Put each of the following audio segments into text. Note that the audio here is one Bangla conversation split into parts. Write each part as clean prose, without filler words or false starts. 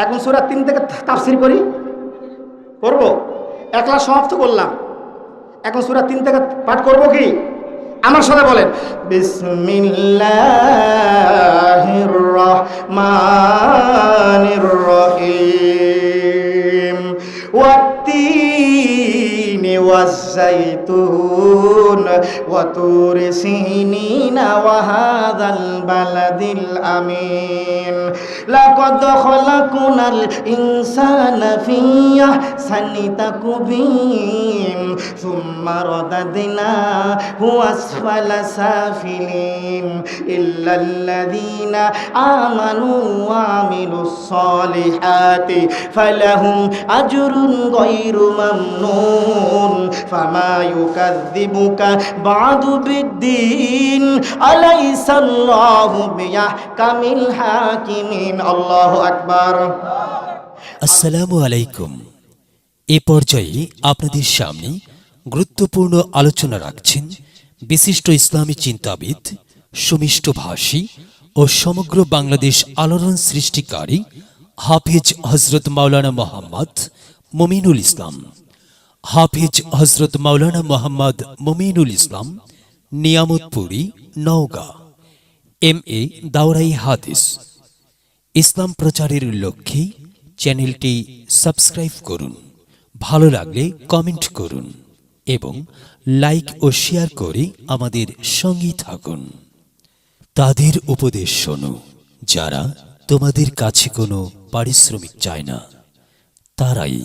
এখন সূরা 3 থেকে তাফসীর করব। একলা সমাপ্ত করলাম, এখন সূরা 3 থেকে পাঠ করব কি? আমার সাথে বলেন, বিসমিল্লাহির রহমানির রহিম। ওয়াত-তিনি ওয়াজ-যাইতুন ওয়া তুরি সিনিন ওয়া হাযাল বালাদিল আমিন। লাকাদ খালাকনাল ইনসানা ফি আহসানি তাকবীম সুম্মা রাদাদনাহু আসফালা সাফিলিন ইল্লাল্লাযীনা আমানু ওয়া আমিলুস সালিহাতি ফালাহুম আজরুন গায়রু মামনুন ফামা ইউকাযযিবুকা বা'দু বিদ্দীন আলাইসাল্লাহু বিয়াহকামিল হাকিমিন। আল্লাহু আকবার। আসসালামু আলাইকুম। এ পর্যায়ে আপনাদের সামনে গুরুত্বপূর্ণ আলোচনা রাখছেন বিশিষ্ট ইসলামী চিন্তাবিদ, সুমিষ্টভাষী ও সমগ্র বাংলাদেশ আলোড়ন সৃষ্টিকারী হাফিজ হযরত মাওলানা মোহাম্মদ মুমিনুল ইসলাম। হাফিজ হযরত মাওলানা মোহাম্মদ মুমিনুল ইসলাম, নিয়ামতপুরী, নওগাঁ। MA দাওরাই হাদিস। ইসলাম প্রচারের লক্ষ্যে চ্যানেলটি সাবস্ক্রাইব করুন, ভালো লাগলে কমেন্ট করুন এবং লাইক ও শেয়ার করে আমাদের সঙ্গী থাকুন। তাদের উপদেশ শোনো যারা তোমাদের কাছে কোনো পারিশ্রমিক চায় না, তারাই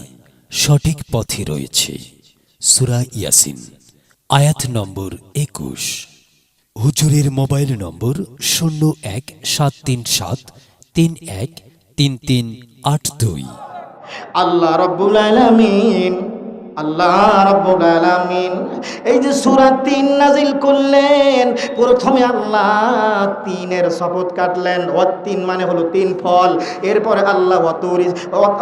সঠিক পথে রয়েছে। সূরা ইয়াসিন, আয়াত নম্বর 21। হুজুরের মোবাইল নম্বর 0173733382। আল্লাহ রাব্বুল আলামিন, আল্লাহ রাব্বুল আলামিন এই যে সূরা 3 নাজিল করলেন, প্রথমে আল্লাহ 3-এর শপথ কাটলেন। ওয়াত-তিন মানে হলো 3 ফল। এরপরে আল্লাহ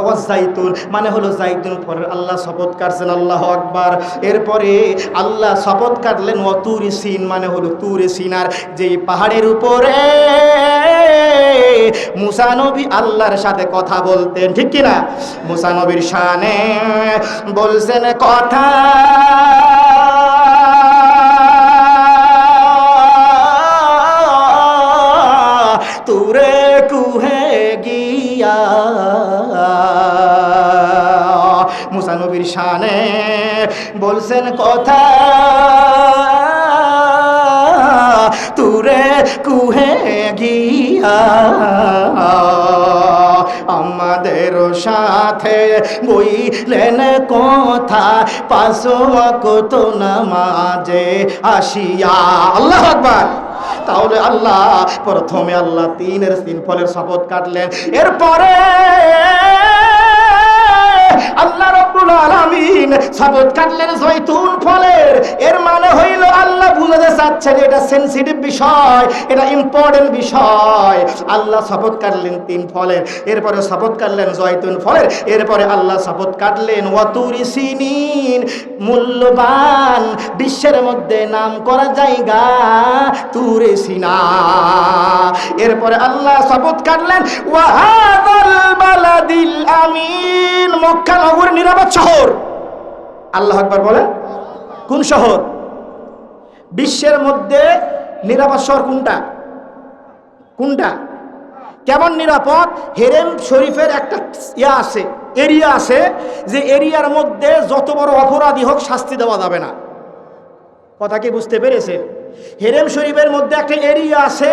ওয়াজ-যাইতুন মানে হলো যাইতুন ফলের আল্লাহ শপথ কাটছেন। আল্লাহু আকবার। এরপরে আল্লাহ শপথ কাটলেন ওয়াতুরি সিন মানে হলো তুরে সিনার, যেই পাহাড়ের উপরে মুসা নবী আল্লাহর সাথে কথা বলতেন, ঠিক কিনা? মুসা নবীর শানে বলছেন কথা, তুরে কুহে গিয়া। মুসা নবীর শানে বলছেন কথা, তুরে কুহে গিয়া। আমাদের সাথে বইলেন কথা, 5 ওয়াক্ত নামাজে আসিয়া। আল্লাহু আকবার। তাহলে আল্লাহ প্রথমে আল্লাহ 3-এর 3 ফলের শপথ কাটলেন। এরপরে আল্লাহ রাব্বুল আলামিন শপথ কাটলেন জয়তুন ফলের। এর মানে হইল আল্লাহ বুঝাতে চাচ্ছেন এটা সেনসিটিভ বিষয়, এটা ইম্পর্টেন্ট বিষয়। আল্লাহ শপথ কাটলেন 3 ফলের, এরপরে শপথ কাটলেন জয়তুন ফলের, এরপরে আল্লাহ শপথ কাটলেন ওয়াতুরি সিনিন, মূল্যবান বিশ্বের মধ্যে নাম করা জায়গা তুরে সিনা। এরপরে আল্লাহ শপথ কাটলেন ওয়া হাযাল বালাদিল আমিন, মক্কা নগর নিরাপদ শহর। আল্লাহু আকবার বলেন। কোন শহর? বিশ্বের মধ্যে নিরাপদ শহর কোনটা? কোনটা? কেমন নিরাপদ? হেরেম শরীফের একটা আছে, এরিয়া আছে, যে এরিয়ার মধ্যে যত বড় অপরাধী হোক শাস্তি দেওয়া যাবে না। কথা কি বুঝতে পেরেছেন? হেরেম শরীফের মধ্যে একটা এরিয়া আছে,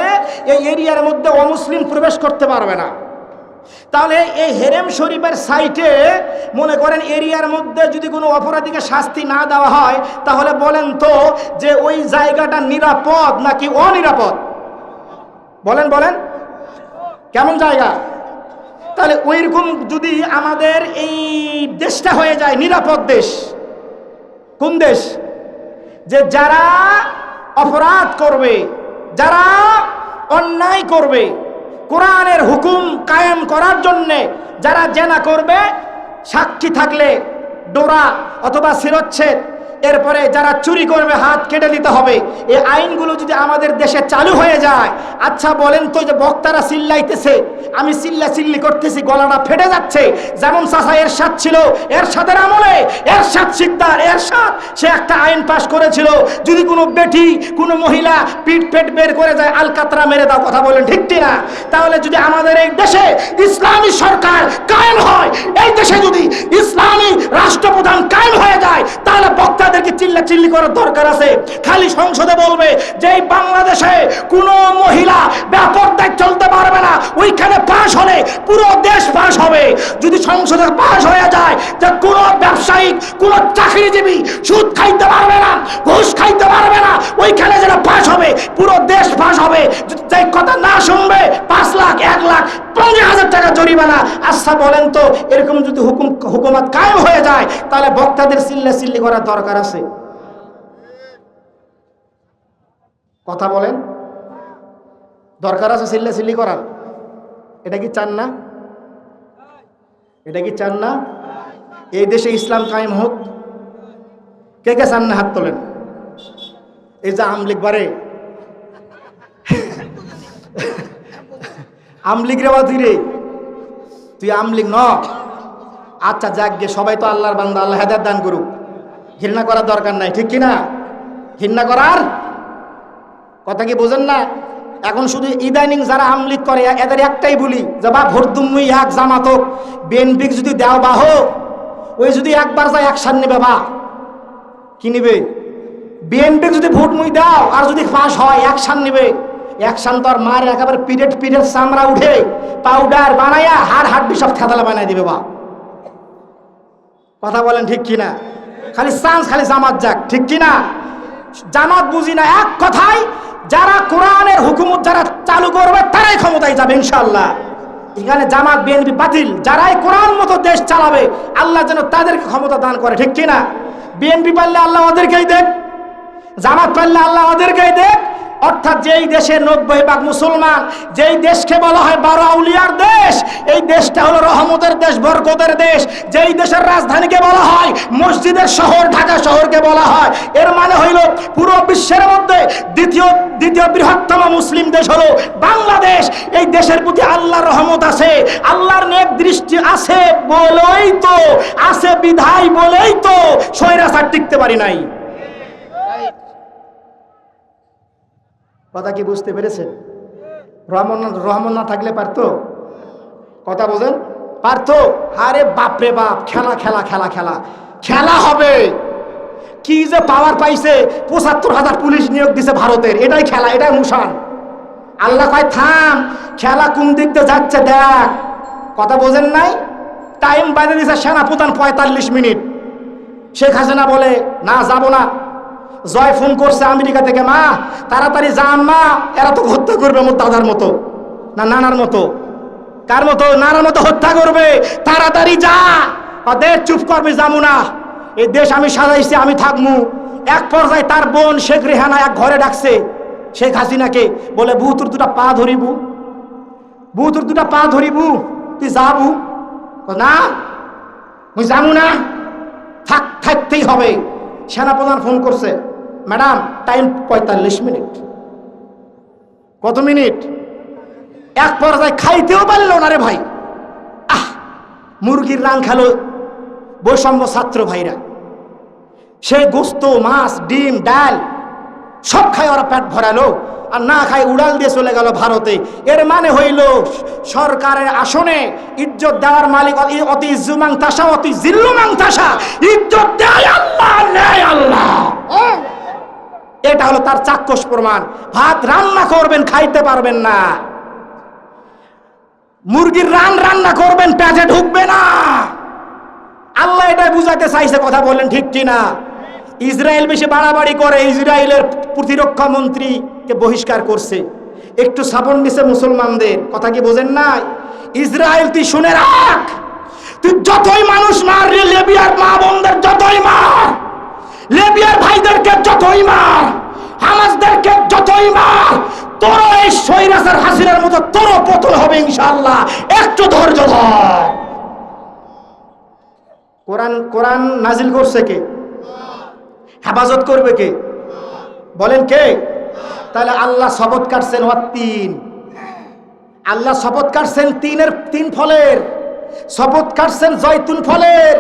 এই এরিয়ার মধ্যে অমুসলিম প্রবেশ করতে পারবে না। তাহলে এই হেরেম শরীফের সাইটে মনে করেন এরিয়ার মধ্যে যদি কোনো অপরাধীকে শাস্তি না দেওয়া হয়, তাহলে বলেন তো যে ওই জায়গাটা নিরাপদ নাকি অনিরাপদ? বলেন বলেন, কেমন জায়গা? তাহলে ওইরকম যদি আমাদের এই দেশটা হয়ে যায় নিরাপদ দেশ, কোন দেশ? যে যারা অপরাধ করবে, যারা অন্যায় করবে, কোরআনের হুকুম কায়েম করার জন্যে যারা জেনা করবে, সাক্ষী থাকলে ডোরা অথবা শিরচ্ছেদ এরপরে যারা চুরি করবে হাত কেটে দিতে হবে। এই আইনগুলো যদি আমাদের দেশে চালু হয়ে যায়, আচ্ছা বলেন তো, যে বক্তারা চিল্লাইতেছে, আমি চিল্লি করতেছি, গলাটা ফেটে যাচ্ছে। যেমন চাচা এরশাদ ছিল, এরশাদের আমলে এরশাদ শিকদার এরশাদ, সে একটা আইন পাশ করেছিল, যদি কোনো বেটি কোনো মহিলা পিঠ পেট বের করে যায়, আলকাতরা মেরে দাও। কথা বলেন ঠিক কিনা? তাহলে যদি আমাদের এই দেশে ইসলামী সরকার কায়েম হয়, এই দেশে যদি ইসলামী রাষ্ট্রপ্রধান কায়েম হয়ে যায়, তাহলে বক্তাদেরকে চিল্লি করার দরকার আছে। খালি সংসদে বলবে যে এই বাংলাদেশে কোনো মহিলা ব্যাপকতায় চলতে পারবে না, ওইখানে পাশ হলে পুরো দেশ পাশ হবে। যদি সংসদে পাশ হয়ে যায় যে কোনো ব্যবসায়িক কোনো চাকরিজীবী সুদ খাইতে পারবে না, ঘুষ খাইতে পারবে না, ওইখানে যেটা পাশ হবে পুরো দেশ পাশ হবে। যে কথা না শুনবে 5 লাখ 1 লাখ 50,000 টাকা জরিমানা। আচ্ছা বলেন তো, এরকম যদি হুকুমত কায়েম হয়ে যায়, তাহলে বক্তাদের চিল্লি করার দরকার আছে? কথা বলেন, দরকার আছে চিল্লি করার? এটা কি চান না? এটা কি চান না এই দেশে ইসলাম কায়েম হোক? কে কে চান না হাত তোলেন। এই যে আমলিগ বারে আমলিগ রে বাধি রে, তুই আমলিগ ন? আচ্ছা যাক গে, সবাই তো আল্লাহর বান্দা, আল্লাহ হেদায়েত দান করুক। ঘৃণা করার দরকার নাই, ঠিক কিনা? ঘৃণা করার কথা কি বোঝেন না? এখন শুধু ইদানিং যারা আমলিগ করে এদের একটাই বলি, যে বা ভোট তুমি এক জামাতক বিএনপি যদি দেও বাহ, ওই যদি একবার যায় অ্যাকশন নেবে। বা কি নিবে? বিএনপি যদি ভোট মুই দাও আর যদি পাস হয় অ্যাকশন নেবে। অ্যাকশন তো আর মার একেবারে পিরিয়ড চামড়া উঠে পাউডার বানায়া হাড় সব খেতালা বানাই দিবে। বা কথা বলেন ঠিক কিনা? খালি চান্স, খালি জামাত যাক, ঠিক কিনা? জামাত বুঝি না, এক কথায় যারা কোরআনের হুকুমত যারা চালু করবে তারাই ক্ষমতায় যাবে ইনশাআল্লাহ। এখানে জামাত বিএনপি বাতিল, যারাই কোরআন মতো দেশ চালাবে আল্লাহ যেন তাদেরকে ক্ষমতা দান করে, ঠিক কিনা? বিএনপি পারলে আল্লাহ ওদেরকেই দেখ, জামাত পারলে আল্লাহ ওদেরকেই দেখ। অর্থাৎ যেই দেশে 90% মুসলমান, যেই দেশকে বলা হয় 12 আউলিয়ার দেশ, এই দেশটা হলো রহমতের দেশ, বরকতের দেশ। যেই দেশের রাজধানীকে বলা হয় মসজিদের শহর, ঢাকা শহরকে বলা হয়, এর মানে হইল পুরো বিশ্বের মধ্যে দ্বিতীয় বৃহত্তম মুসলিম দেশ হলো বাংলাদেশ। এই দেশের প্রতি আল্লাহর রহমত আছে, আল্লাহর নেক দৃষ্টি আছে বলেই তো, আছে বিধায় বলেই তো স্বৈরাচার টিকতে পারি নাই। কথা কি বুঝতে পেরেছেন? রহমত না থাকলে পারতো? কথা বোঝেন? পারতো? আরে বাপরে বাপ, খেলা খেলা খেলা খেলা খেলা হবে। কি যে পাওয়ার পাইছে, 75,000 পুলিশ নিয়োগ দিছে ভারতের, এটাই খেলা, এটাই মুশান। আল্লাহ কয় থাম, খেলা কোন দিক দিয়ে যাচ্ছে দেখ। কথা বোঝেন নাই? টাইম বাইরে দিছে সেনাপ্রধান 45 মিনিট। শেখ হাসিনা বলে না যাব না। জয় ফোন করছে আমেরিকা থেকে, মা তাড়াতাড়ি যান মা, এরা তো হত্যা করবে আমার দাদার মতো না নানার মতো। কার মতো? নানার মতো হত্যা করবে, তাড়াতাড়ি যা। দেশ চুপ করবে, যাবো না, এই দেশ আমি সাজাইছি, আমি থাকবো। এক পর্যায়ে তার বোন শেখ রেহানা এক ঘরে ডাকছে শেখ হাসিনাকে, বলে বু তোর দুটা পা ধরিবু, বু তোর দুটা পা ধরিবু, তুই যাবু না? তুই যাবো না, থাকতেই হবে। সেনাপ্রধান ফোন করছে, ম্যাডাম টাইম 45 মিনিট। কত মিনিট? এক পর্যায়ে খাইতেও পারল না রে ভাই। মুরগির রান খেলো বৈষম্য ছাত্র ভাইরা, সে গোস্ত মাছ ডিম ডাল সব খায়, ওরা পেট ভরালো, আর না খায় উড়াল দিয়ে চলে গেল ভারতে। এর মানে হইল সরকারের আসনে ইজ্জত দেওয়ার মালিক অতি ইজ্জুমাং তাসা অতি জিল্লুমাং তাসা, ইজ্জত দেয় আল্লাহ, নেয় আল্লাহ। এটা হলো তার চাক্ষুষ প্রমাণ। ভাত রান্না করবেন, খাইতে পারবেন না। মুরগির রান্না করবেন, পেটে ঢুকবে না। আল্লাহ এটাই বুঝাতে চাইছে। কথা বলেন ঠিক কিনা? ইসরায়েল বেশি বাড়াবাড়ি করে, ইসরায়েলের প্রতিরক্ষা মন্ত্রীকে বহিষ্কার করছে, একটু সাপোর্ট দিছে মুসলমানদের। কথা কি বোঝেন নাই? ইসরায়েল তুই শুনে রাখ, তুই যতই মানুষ মার, লিবিয়ার মা বোনদের যতই মার, লিবিয়ার ভাইদেরকে যতই মার, হামাসদেরকে যতই মার, তোর এই স্বৈরাচার হাসিনার মতো তোর পতন হবে ইনশাআল্লাহ। একটু ধৈর্য ধর। কোরআন নাজিল করছে কে? হেফাজত করবে কে? বলেন কে? তাহলে আল্লাহ শপথ কাটছেন তিন। আল্লাহ শপথ কাটছেন তিন ফলের, শপথ কাটছেন জয়তুন ফলের,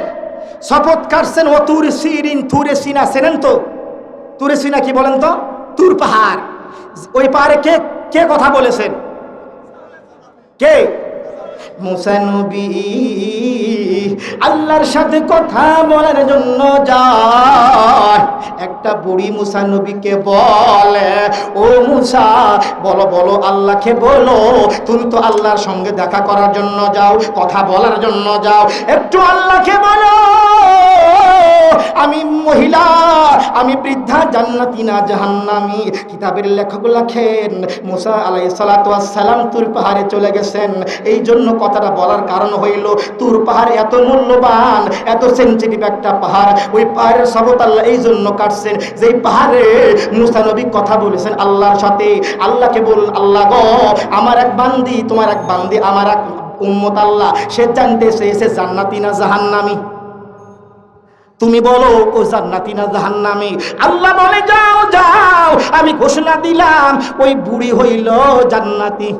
শপথ কাটছেন তুর সিরিন। তুরে সিনা চেনেন তো? তুরে সিনা কি বলেন তো? তুর পাহাড়। ওই পাহাড়ে কে কে কথা বলেছেন? কে? মুসা নবী আল্লাহর সাথে কথা বলার জন্য যায়। একটা বুড়ি মুসা নবীকে বলে, ও মুসা, বলো বলো আল্লাহকে বলো, তুমি তো আল্লাহর সঙ্গে দেখা করার জন্য যাও, কথা বলার জন্য যাও, একটু আল্লাহকে বলো আমি মহিলা, আমি বৃদ্ধা, জান্নাতি না জাহান্নামী। কিতাবের লেখক লেখেন মুসা আলাইহিস সালাতু ওয়াস সালাম তুর পাহাড়ে চলে গেছেন। এই জন্য কথাটা বলার কারণ হইল তুর পাহাড় এত মূল্যবান, এত সেনসিটিভ একটা পাহাড়। ওই পাহাড়ের শপথ আল্লাহ এই জন্য কাটছেন যে পাহাড়ে মুসা নবী কথা বলেছেন আল্লাহর সাথে। আল্লাহকে বলুন, আল্লাহ গো, আমার এক বান্দি, তোমার এক বান্দি, আমার এক উম্মত, আল্লাহ সে জানতে চেয়েছে জান্নাতি না জাহান্নামী। তুমি বলো ও জান্নাতি না জাহান্নামী। আল্লাহ বলে যাও যাও, আমি ঘোষণা দিলাম ওই বুড়ি হইল জান্নাতি।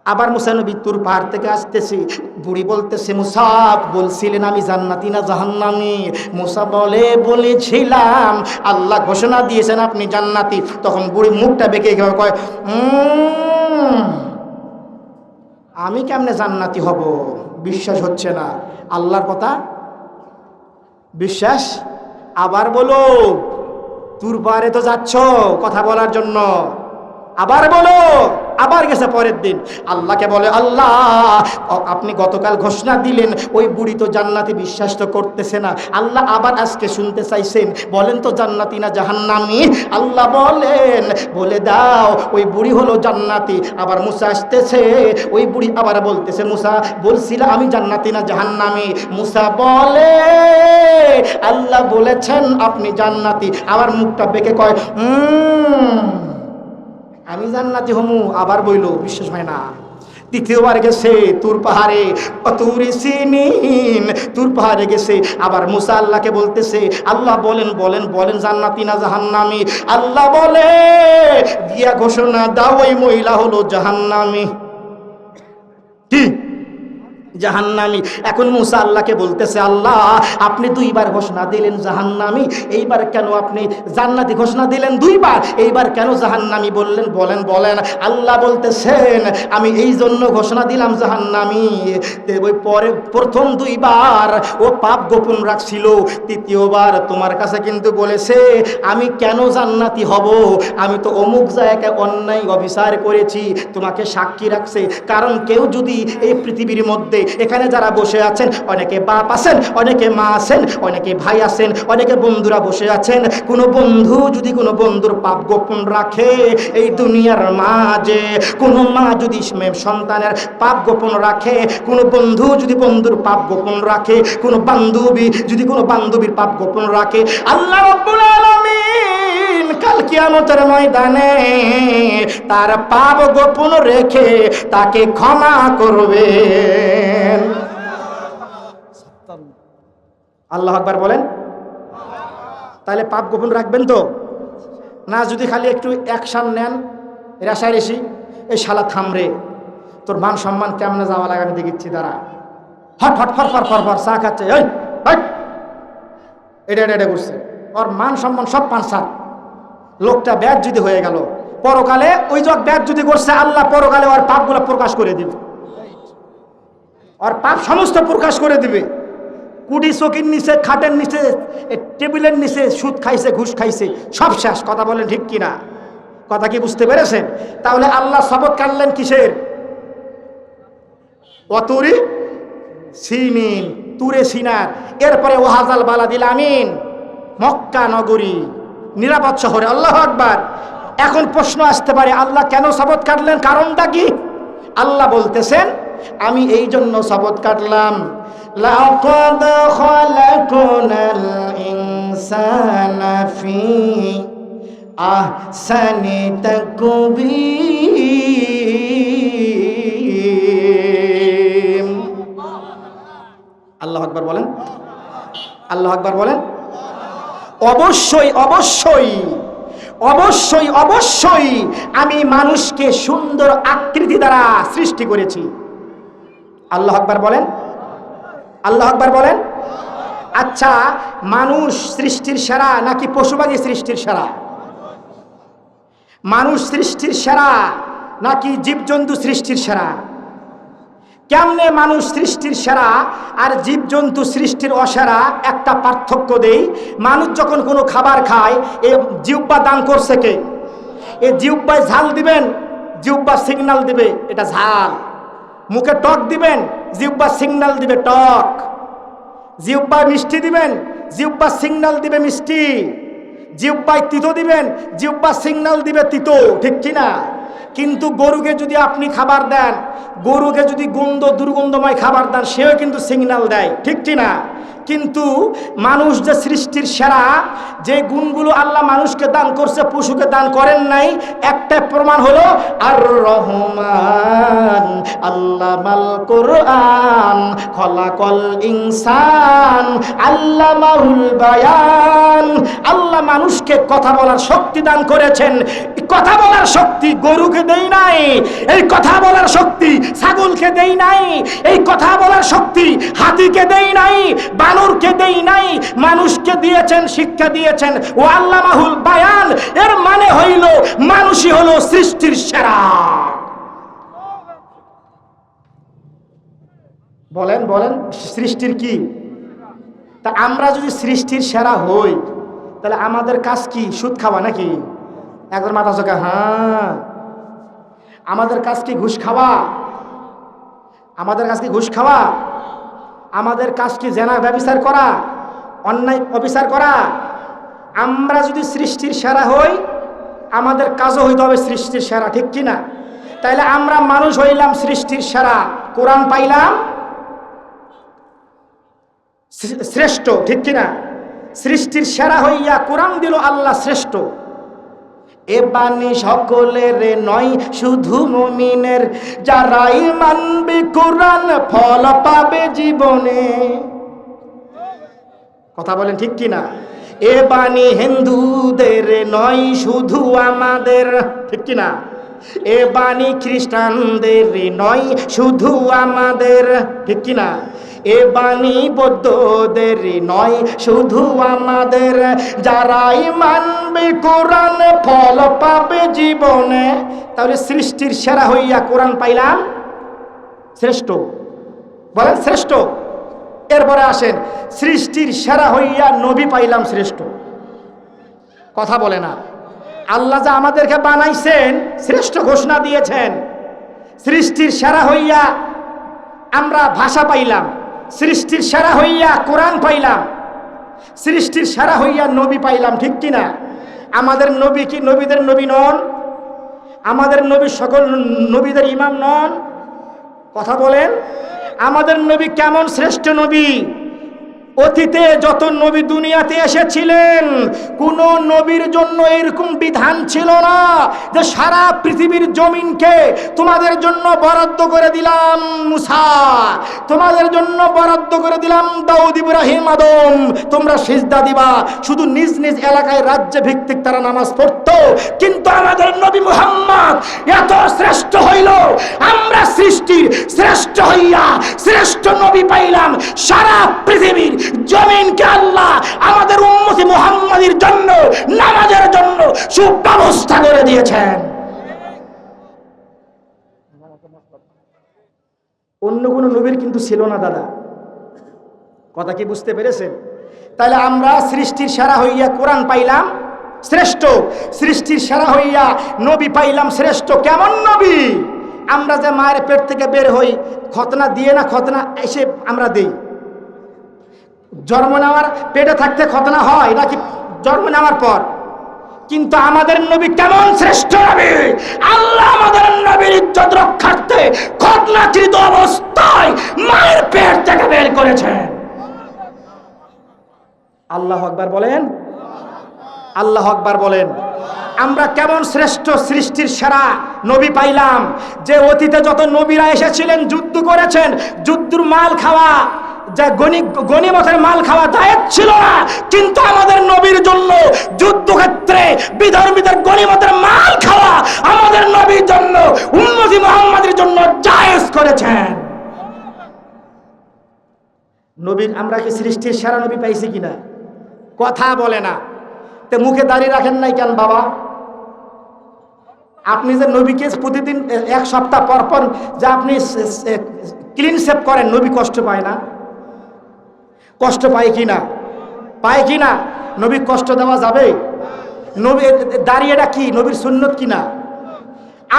আবার মুসা নবী তুর পাহাড় থেকে আসতেছে, বুড়ি বলতেছে, মুসা বলছিলেন আমি জান্নাতি না জাহান্নামী? মুসা বলে, বলেছিলাম, আল্লাহ ঘোষণা দিয়েছেন আপনি জান্নাতি। তখন বুড়ি মুখটা বেঁকে কয়, আমি কেমনে জান্নাতি হব? বিশ্বাস হচ্ছে না। আল্লাহর কথা বিশ্বাস? আবার বলো, তুর পাহাড়ে তো যাচ্ছ কথা বলার জন্য, আবার বলো। আবার গেছে পরের দিন, আল্লাহকে বলে, আল্লাহ আপনি গতকাল ঘোষণা দিলেন ওই বুড়ি তো জান্নাতি, বিশ্বাস তো করতেছে না। আল্লাহ আবার আজকে শুনতে চাইছেন, বলেন তো জান্নাতি না জাহান্নামী? আল্লাহ বলেন, বলে দাও ওই বুড়ি হলো জান্নাতি। আবার মুসা আসতেছে, ওই বুড়ি আবার বলতেছে, মুসা বলছিল আমি জান্নাতি না জাহান্নামী? মুসা বলে, আল্লাহ বলেছেন আপনি জান্নাতি। আবার মুখটা বেঁকে কয়, আমি জান্নাতি হমু। আবার বইল, বিশ্বাস হয় না। তৃতীয়বার গেছে তুর পাহাড়ে, তুরি সিনিন, তুর পাহাড়ে গেছে। আবার মুসা আল্লাহকে বলতেছে, আল্লাহ বলেন বলেন বলেন জান্নাতি না জাহান্নামী? আল্লাহ বলে, দিয়া ঘোষণা দাও ওই মহিলা হলো জাহান্নামী। কি? জাহান্নামী। এখন মুসা আল্লাহকে বলতেছে, আল্লাহ আপনি দুইবার ঘোষণা দিলেন জাহান্নামী, এইবার কেন আপনি জান্নাতি ঘোষণা দিলেন দুইবার, এইবার কেন জাহান্নামী বললেন? বলেন বলেন। আল্লাহ বলতেছেন, আমি এই জন্য ঘোষণা দিলাম জাহান্নামী, ওই পরে প্রথম দুইবার ও পাপ গোপন রাখছিল, তৃতীয়বার তোমার কাছে কিন্তু বলেছে আমি কেন জান্নাতি হব, আমি তো অমুক জায়গায় অন্যায় অবিচার করেছি, তোমাকে সাক্ষী রাখছে। কারণ কেউ যদি এই পৃথিবীর মধ্যে, এখানে যারা বসে আছেন, অনেকে বাপ আছেন, অনেকে মা আছেন, অনেকে ভাই আছেন, অনেকে বন্ধুরা বসে আছেন, কোনো বন্ধু যদি কোনো বন্ধুর পাপ গোপন রাখে এই দুনিয়ার মাঝে, কোনো মা যদি সন্তানের পাপ গোপন রাখে, কোনো বন্ধু যদি বন্ধুর পাপ গোপন রাখে, কোনো বান্ধবী যদি কোনো বান্ধবীর পাপ গোপন রাখে, আল্লাহ রাব্বুল আলামিন কাল কিয়ামতের ময়দানে তার পাপ গোপন রেখে তাকে ক্ষমা করবেন। আল্লাহু আকবার বলেন। তাহলে পাপ গোপন রাখবেন তো না? যদি খালি একটু অ্যাকশন নেন, রেশারেশি, এই শালা থামরে, তোর মান সম্মান কেমনে যাওয়া লাগে আমি দেখিচ্ছি, তারা hot hot for for for for চা খাচ্ছে, এই এটা এটা এটা করছে, ওর মান সম্মান সব পানসার। লোকটা ব্যাগ যদি হয়ে গেল, পরকালে ওই যে ব্যাগ যদি করছে, আল্লাহ পরকালে ওর পাপগুলো প্রকাশ করে দিবে, ওর পাপ সমস্ত প্রকাশ করে দিবে। কুড়ি চকির নিচে, খাটের নিচে, টেবিলের নিচে সুদ খাইছে, ঘুষ খাইছে, সব শেষ। কথা বলেন ঠিক কিনা? কথা কি বুঝতে পেরেছেন? তাহলে আল্লাহ শপথ কাটলেন কিসের? অতুরি সিনিন, তুরে সিনার। এরপরে ওয়াহাজাল বালাদিল আমিন, মক্কা নগরী নিরাপদ শহরে। আল্লাহু আকবার। এখন প্রশ্ন আসতে পারে, আল্লাহ কেন শপথ কাটলেন? কারণটা কি? আল্লাহ বলতেছেন, আমি এই জন্য শপথ কাটলাম, লাকাদ খালাকনাল ইনসানা ফি আহসানি তাকবীর। আল্লাহু আকবার বলেন, আল্লাহু আকবার বলেন। অবশ্যই অবশ্যই অবশ্যই অবশ্যই আমি মানুষকে সুন্দর আকৃতি দ্বারা সৃষ্টি করেছি। আল্লাহু আকবার বলেন, আল্লাহু আকবার বলেন। আচ্ছা, মানুষ সৃষ্টির সেরা নাকি পশু পাখি সৃষ্টির সেরা? মানুষ সৃষ্টির সেরা নাকি জীবজন্তু সৃষ্টির সেরা? কেমনে মানুষ সৃষ্টির সেরা আর জীবজন্তু সৃষ্টির অসেরা একটা পার্থক্য দেই। মানুষ যখন কোনো খাবার খায়, এ জিহ্বা দান করছে কে? এ জিহ্বায় ঝাল দিবেন, জিহ্বা সিগন্যাল দিবে এটা ঝাল। মুখে টক দিবেন, জিহ্বা সিগন্যাল দিবে টক। জিহ্বায় মিষ্টি দিবেন, জিহ্বা সিগন্যাল দিবে মিষ্টি। জিহ্বায় তিতো দিবেন, জিহ্বা সিগন্যাল দিবে তিতো, ঠিক কি না? কিন্তু গরুকে যদি আপনি খাবার দেন, গরুকে যদি দুর্গন্ধময় খাবার দেন, সেও কিন্তু সিগন্যাল দেয়, ঠিক কি না? কিন্তু মানুষ যে সৃষ্টির সেরা, যে গুণগুলো আল্লাহ মানুষকে দান করছে, পশুকে দান করেন নাই, একটা প্রমাণ হলো আর রহমান আল্লামাল কোরআন খলাকল ইনসান আল্লামাহুল বায়ান। আল্লাহ মানুষকে কথা বলার শক্তি দান করেছেন। কথা বলার শক্তি গরুকে দেই নাই, এই কথা বলার শক্তি ছাগলকে দেই নাই, এই কথা বলার শক্তি হাতিকে দেই নাই, বানরকে দেই নাই, মানুষকে দিয়েছেন, শিক্ষা দিয়েছেন। ও আল্লামাহুল বায়ান, এর মানে হইল মানুষই হলো সৃষ্টির সেরা। বলেন বলেন, সৃষ্টির কি? তা আমরা যদি সৃষ্টির সেরা হই, তাহলে আমাদের কাজ কি? সুদ খাওয়া নাকি? একবার মাথা চোখে হ্যাঁ। আমাদের কাজ কি ঘুষ খাওয়া? আমাদের কাজ কি ঘুষ খাওয়া? আমাদের কাজ কি জেনা ব্যভিচার করা, অন্যায় অবিচার করা? আমরা যদি সৃষ্টির সেরা হই, আমাদের কাজও হইতে হবে সৃষ্টির সেরা, ঠিক কিনা? তাইলে আমরা মানুষ হইলাম সৃষ্টির সেরা, কোরআন পাইলাম শ্রেষ্ঠ, ঠিক কিনা? সৃষ্টির সেরা হইয়া কোরআন দিল আল্লাহ শ্রেষ্ঠ। এ বাণী সকলের নয়, শুধু মুমিনের, যারাই মানবে কোরআন ফল পাবে জীবনে। কথা বলেন ঠিক কিনা? এ বাণী হিন্দুদের নয়, শুধু আমাদের, ঠিক কিনা? এ বাণী খ্রিস্টানদের নয়, শুধু আমাদের, ঠিক কিনা? এ বাণী বৌদ্ধদের নয়, শুধু আমাদের, যারাই মানবে কোরআন ফল পাবে জীবনে। তাহলে সৃষ্টির সেরা হইয়া কোরআন পাইলাম শ্রেষ্ঠ। বলেন শ্রেষ্ঠ। এরপরে আসেন, সৃষ্টির সেরা হইয়া নবী পাইলাম শ্রেষ্ঠ। কথা বলে না। আল্লাহ যা আমাদেরকে বানাইছেন, শ্রেষ্ঠ ঘোষণা দিয়েছেন। সৃষ্টির সেরা হইয়া আমরা ভাষা পাইলাম, সৃষ্টির সেরা হইয়া কোরআন পাইলাম, সৃষ্টির সেরা হইয়া নবী পাইলাম, ঠিক কিনা? আমাদের নবী কি নবীদের নবী নন? আমাদের নবী সকল নবীদের ইমাম নন? কথা বলেন। আমাদের নবী কেমন শ্রেষ্ঠ নবী? অতীতে যত নবী দুনিয়াতে এসেছিলেন, কোন নবীর জন্য এরকম বিধান ছিল না যে সারা পৃথিবীর জমিনকে তোমাদের জন্য বরাদ্দ করে দিলাম মুসা, তোমাদের জন্য বরাদ্দ করে দিলাম দাউদ, ইব্রাহিম, আদম, তোমরা সিজদা দিবা। শুধু নিজ নিজ এলাকায় রাজ্য ভিত্তিক তারা নামাজ পড়তো। কিন্তু আমাদের নবী মুহাম্মদ এত শ্রেষ্ঠ হইল, আমরা সৃষ্টির শ্রেষ্ঠ হইয়া শ্রেষ্ঠ নবী পাইলাম। সারা পৃথিবীর জমিনকে আল্লাহ আমাদের উম্মতি মুহাম্মাদির জন্য নামাজের জন্য সুব্যবস্থা করে দিয়েছেন। অন্য কোন নবীর কিন্তু ছিল না দাদা। কথা কি বুঝতে পেরেছেন? তাহলে আমরা সৃষ্টির সেরা হইয়া কোরআন পাইলাম শ্রেষ্ঠ, সৃষ্টির সেরা হইয়া নবী পাইলাম শ্রেষ্ঠ। কেমন নবী? আমরা যে মায়ের পেট থেকে বের হই, খতনা দিয়ে না, খতনা এসে আমরা দেই। জন্ম নেওয়ার পেটে থাকতে খতনা হয় নাকি জন্ম নেওয়ার পর? কিন্তু আমাদের নবী কেমন শ্রেষ্ঠ নবী! আল্লাহ আমাদের নবীর ইজ্জত রক্ষার্থে খতনাকৃত অবস্থায় মায়ের পেট থেকে বের করেছেন। আল্লাহু আকবার বলেন, আল্লাহু আকবার বলেন। আমরা কেমন শ্রেষ্ঠ সৃষ্টির সেরা নবী পাইলাম, যে অতীতে যত নবীরা এসেছিলেন যুদ্ধ করেছেন, যুদ্ধের মাল খাওয়া, যে গনিমতের মাল খাওয়া জায়েজ ছিল না, কিন্তু আমাদের নবীর জন্য যুদ্ধক্ষেত্রে বিধর্মীদের গনিমতের মাল খাওয়া আমাদের নবীর জন্য, উম্মতি মুহাম্মাদের জন্য জায়েজ করেছেন। নবীর আমরা কি সৃষ্টির সেরা নবী পাইছি কিনা? কথা বলে না। তে মুখে দাড়ি রাখেন নাই কেন বাবা? আপনি যে নবীকে প্রতিদিন এক সপ্তাহ পর পর যে আপনি ক্লিন শেভ করেন, নবী কষ্ট পায় না? কষ্ট পায় কি না? পায় কি না? নবী কষ্ট দেওয়া যাবে? নবী দাড়ি এটা কি নবীর সুন্নত কিনা?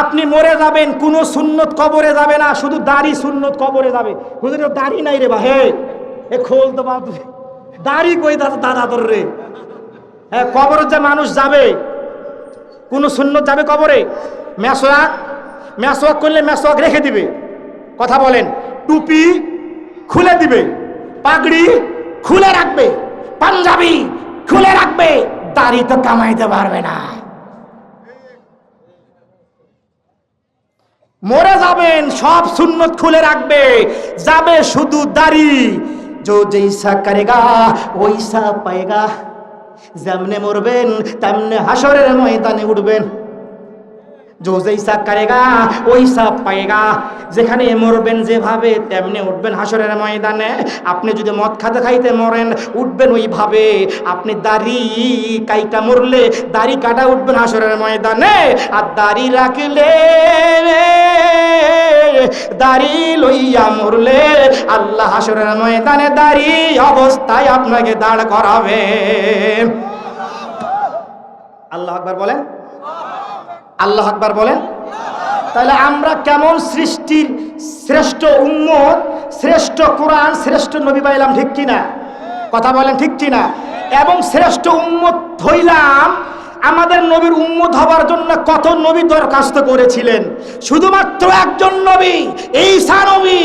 আপনি মরে যাবেন, কোনো সুন্নত কবরে যাবে না, শুধু দাড়ি সুন্নত কবরে যাবে। হুজুর দাড়ি নাই রে বা, হে এ খোল তো বাপ, দাড়ি কই দাদা তোর রে? হ্যাঁ, কবরে যে মানুষ যাবে, কোন সুন্নত যাবে কবরে? মেসওয়াক করলে মেসওয়াক রেখে দিবে। কথা বলেন। টুপি খুলে দিবে, পাগড়ি খুলে রাখবে, পাঞ্জাবি খুলে রাখবে, দাড়ি তো কামাইতে পারবে না। মরে যাবেন, সব সুন্নত খুলে রাখবে, যাবে শুধু দাড়ি। जो जैसा करेगा वैसा पाएगा। যেমনে মরবেন তেমনে হাসরের ময়দানে উঠবেন। जो जैसा करेगा वैसा पाएगा। যেখানে মরবেন যেভাবে তেমনে উঠবেন হাসরের ময়দানে। আপনি যদি মদ খাতে খাইতে মরেন উঠবেন ওইভাবে। আপনি দাড়ি কাইটা মরলে দাড়ি কাটা উঠবেন হাসরের ময়দানে। আর দাড়ি রাখলে, দাড়ি লইয়া মরলে আল্লাহ হাসরের ময়দানে দাড়ি অবস্থায় আপনাকে দাঁড় করাবে। আল্লাহু আকবার বলেন, আল্লাহু আকবার বলেন। তাহলে আমরা কেমন সৃষ্টির শ্রেষ্ঠ উম্মত, শ্রেষ্ঠ কোরআন, শ্রেষ্ঠ নবী পাইলাম, ঠিক কিনা? কথা বলেন, ঠিক কিনা? এবং শ্রেষ্ঠ উম্মত হইলাম। আমাদের নবীর উম্মত হবার জন্য কত নবী দরখাস্ত করেছিলেন, শুধুমাত্র একজন নবী, ঈসা নবী।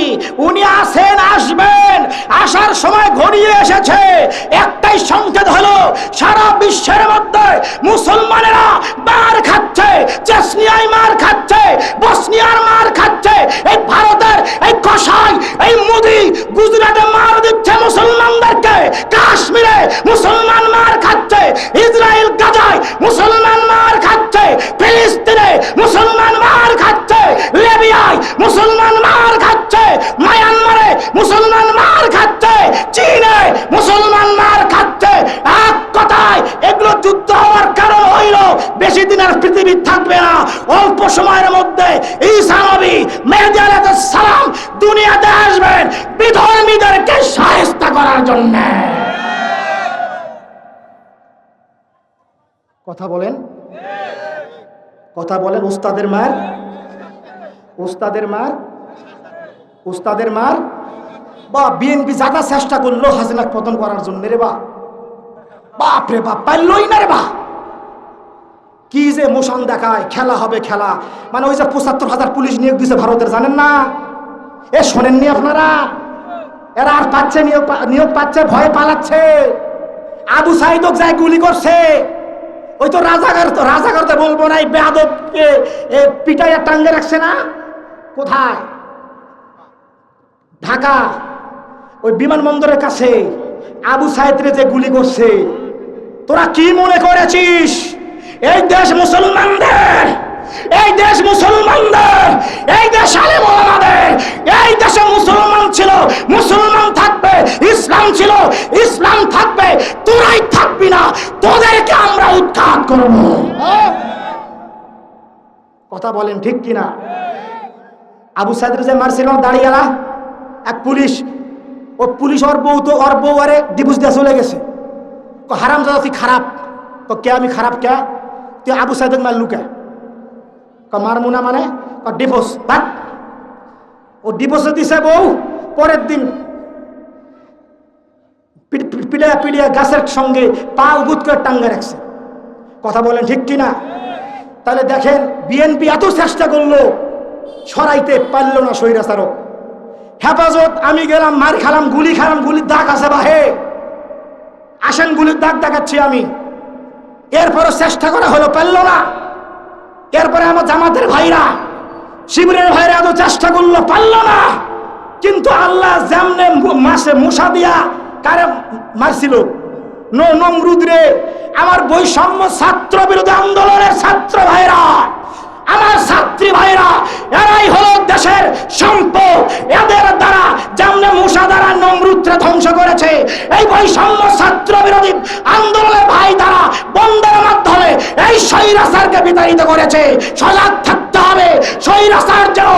উনি আসেন, আসবেন, আসার সময় ঘনিয়ে এসেছে। একটাই সংকেত হলো সারা বিশ্বের মধ্যে মুসলমানেরা মার খাচ্ছে, চেচনিয়ায় মার খাচ্ছে, বসনিয়ার মার খাচ্ছে, এই ভারতের এই কসাই, এই মোদি গুজরাটে মার দিচ্ছে মুসলমানদেরকে, কাশ্মীরে মুসলমান মার খাচ্ছে, ইসরায়েল গাজায় মুসলমান মার খাচ্ছে, ফিলিস্তিনে মুসলমান মার খাচ্ছে, লিবিয়ায় মুসলমান মার খাচ্ছে, মায়ানমারে মুসলমান মার খাচ্ছে, চীনে মুসলমান মার খাচ্ছে। এক কথায় এগুলো যুদ্ধ হওয়ার কারণ হইল বেশি দিন আর পৃথিবী থাকবে না। অল্প সময়ের মধ্যে ঈসা নবী মেহেদী আলাইহিস সালাম দুনিয়াতে আসবেন বিধর্মীদেরকে শায়েস্তা করার জন্য। কথা বলেন, কথা বলেন। উস্তাদের মার, উস্তাদের মার, উস্তাদের মার। বা বিএনপি যারা চেষ্টা করলো হাসিনাকে পতন করার জন্য রে বা, বাপ রে বাপ, পারলই না রে বা। কি যে মোশন দেখায়, খেলা হবে খেলা। মানে ওই যে ৭৫,০০০ পুলিশ নিয়োগ দিয়েছে ভারতের, জানেন না? এ শোনেননি আপনারা? এরা আর পাচ্ছে, নিয়োগ পাচ্ছে, ভয়ে পালাচ্ছে। আবু সাইদক যায় গুলি করছে। ওই তো রাজাকার তো বলবো না, এই বেয়াদবকে পিটাইয়া টাঙ্গে রাখছে না? কোথায়? ঢাকা ওই বিমানবন্দরের কাছে আবু সাইদরে যে গুলি করছে। তোরা কি মনে করেছিস এই দেশ মুসলমানদের, এই দেশ মুসলমানদের, এই দেশ আলেম ওলামাদের, এই দেশে মুসলমান ছিল, মুসলমান থাকবে, ইসলাম ছিল, ইসলাম থাকবে। তোরাই থাকবি না, তোদেরকে আমরা উৎখাত করব। কথা বলেন, ঠিক কিনা? আবু সাইদের যে মারছিল দাঁড়িয়েলা এক পুলিশ, ও পুলিশ ওর বউ আরে ডিভোর্স দিয়ে চলে গেছে। হারাম দাদা তুই খারাপ। কে আমি খারাপ? কে তুই আবু সাইদের মারলু? কে মারমুনা মানে ডিভোর্স। ও ডিভোর্স দিছে বউ, পরের দিন পিড়িয়া পিড়িয়া গাছের সঙ্গে পা উগুত করে টাঙ্গে রাখছে। কথা বলেন, ঠিক কিনা? তাহলে দেখেন বিএনপি এত চেষ্টা করলো, সরাইতে পারল না স্বৈরাচারক। হেফাজত আমি গেলাম, মার খালাম, গুলি খালাম, গুলির দাগ আছে বাহে, আসেন গুলির দাগ দেখাচ্ছি আমি। এরপরও চেষ্টা করা হলো, পারল না। এরপরে আমার জামাতের ভাইরা, শিবিরের ভাইরা এত চেষ্টা করলো, পারল না। কিন্তু আল্লাহ যেমনে মাসে মশা দিয়া কারে মারছিল, নমরুদ রে। আমার বৈষম্য ছাত্র বিরোধী আন্দোলনের ছাত্র ভাইরা, আমার ছাত্রী ভাইরা, এরাই হলো দেশের সম্পদ। এদের দ্বারা যেমনে মূসা দ্বারা নমরুদকে ধ্বংস করেছে, এই বৈষম্য ছাত্র বিরোধী আন্দোলনের ভাই দ্বারা বন্ধের মাধ্যমে এই স্বৈরাচারকে বিতাড়িত করেছে। সজাগ থাকতে হবে, স্বৈরাচার যেন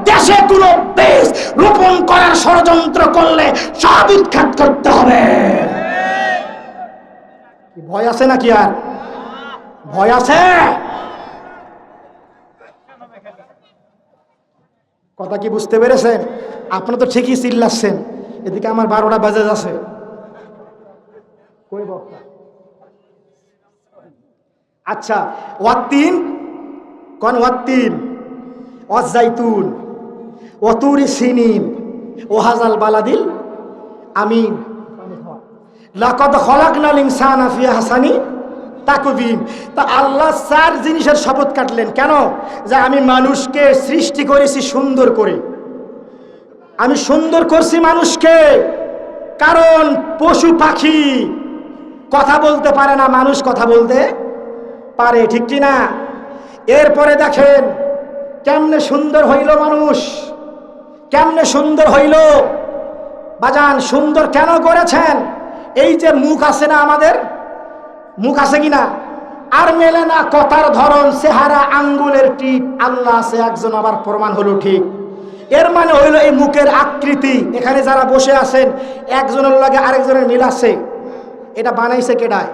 দেশে কোনো বীজ রোপণ করার ষড়যন্ত্র করলে সব উৎখাত করতে হবে। ভয় আছে নাকি? আর ভয় আছে? কথা কি বুঝতে পেরেছেন? আপনারা তো ঠিকই চিল্লাচ্ছেন, এদিকে আমার 12টা বাজে আছে। আচ্ছা, ওয়াত্তিন কোন? ওয়াত্তিন, ওয়াজ্জাইতুন, ওয়াতুরি সিনিন, ওয়াহাজাল বালাদিল আমিন। লাকাদ খলাকনাল ইনসানা ফি আহসানি তাকওয়িম। তা আল্লাহ 4 জিনিসের শপথ কাটলেন কেন? যে আমি মানুষকে সৃষ্টি করেছি সুন্দর করে। আমি সুন্দর করছি মানুষকে, কারণ পশু পাখি কথা বলতে পারে না, মানুষ কথা বলতে পারে, ঠিক কি না? এরপরে দেখেন কেমনে সুন্দর হইল মানুষ, কেমনে সুন্দর হইল। বাজান সুন্দর কেন করেছেন? এই যে মুখ আছে না, আমাদের মুখ আছে কিনা? আর মেলে না কথার ধরন, চেহারা, আঙ্গুলের টিপ। আল্লাহ আছে একজন, আবার প্রমাণ হলো ঠিক। এর মানে হইল এই মুখের আকৃতি। এখানে যারা বসে আছেন, একজনের লগে আরেকজনের মিল আছে। এটা বানাইছে কেডায়?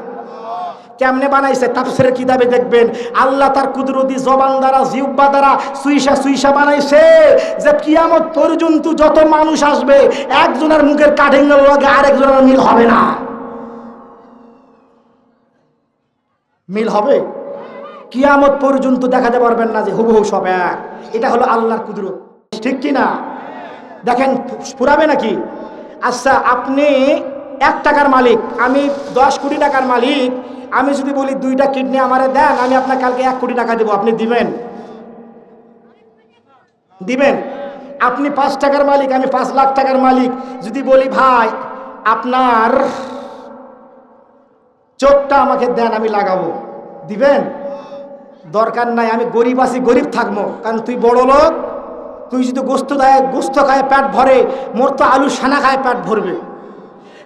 কেমনে বানাইছে? তাফসীরের কিতাবে দেখবেন আল্লাহ তার কুদরতি জবান দ্বারা, জিহ্বা দ্বারা সুইসা সুইসা বানাইছে, যে কিয়ামত পর্যন্ত যত মানুষ আসবে একজনের মুখের কাঠিন্যের লগে আরেকজনের মিল হবে না। মিল হবে? কিয়ামত পর্যন্ত দেখাতে পারবেন না যে হুবহু সব এক। এটা হলো আল্লাহর কুদরত, ঠিক কি না? দেখেন পুরাবে নাকি? আচ্ছা, আপনি 1 টাকার মালিক, আমি 10 কোটি টাকার মালিক। আমি যদি বলি 2টা কিডনি আমারে দেন, আমি আপনার কালকে 1 কোটি টাকা দেবো, আপনি দিবেন? দিবেন? আপনি 5 টাকার মালিক, আমি 5 লাখ টাকার মালিক। যদি বলি ভাই আপনার চোখটা আমাকে দেন, আমি লাগাবো, দিবেন? দরকার নাই, আমি গরিব আছি, গরিব থাকবো, কারণ তুই বড় লোক। তুই যদি গোস্ত দেয়, গোস্ত খায় পেট ভরে, মোর তো আলু সানা খায় পেট ভরবে।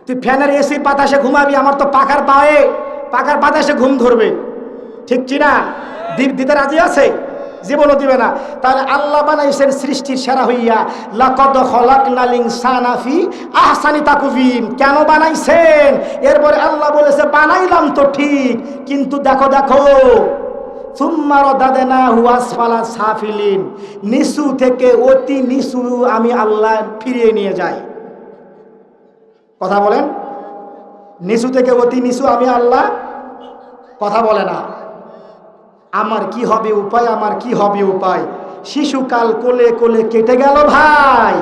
তুই ফ্যানের এসির বাতাসে ঘুমাবি, আমার তো পাখার পায়ে, পাখার বাতাসে ঘুম ধরবে, ঠিক কি না? দিতে রাজি আছে? জীবনও দিবে না। তাহলে আল্লাহ বানাইছেন সৃষ্টির সেরা হইয়া, লাকাদ খলাকনাল ইনসানা ফি আহসানি তাকওয়িম। কেন বানাইছেন? এরপরে আল্লাহ বলেছে বানাইলাম তো ঠিক, কিন্তু দেখো দেখো, সুম্মা রাদাদনাহু আসফালা সাফিলিন, নিচু থেকে অতি নিচু আমি আল্লাহ ফিরিয়ে নিয়ে যাই। কথা বলেন? নিচু থেকে অতি নিচু আমি আল্লাহ, কথা বলে না। আমার কি হবে উপায়, আমার কি হবে উপায়? শিশুকাল কোলে কোলে কেটে গেল ভাই,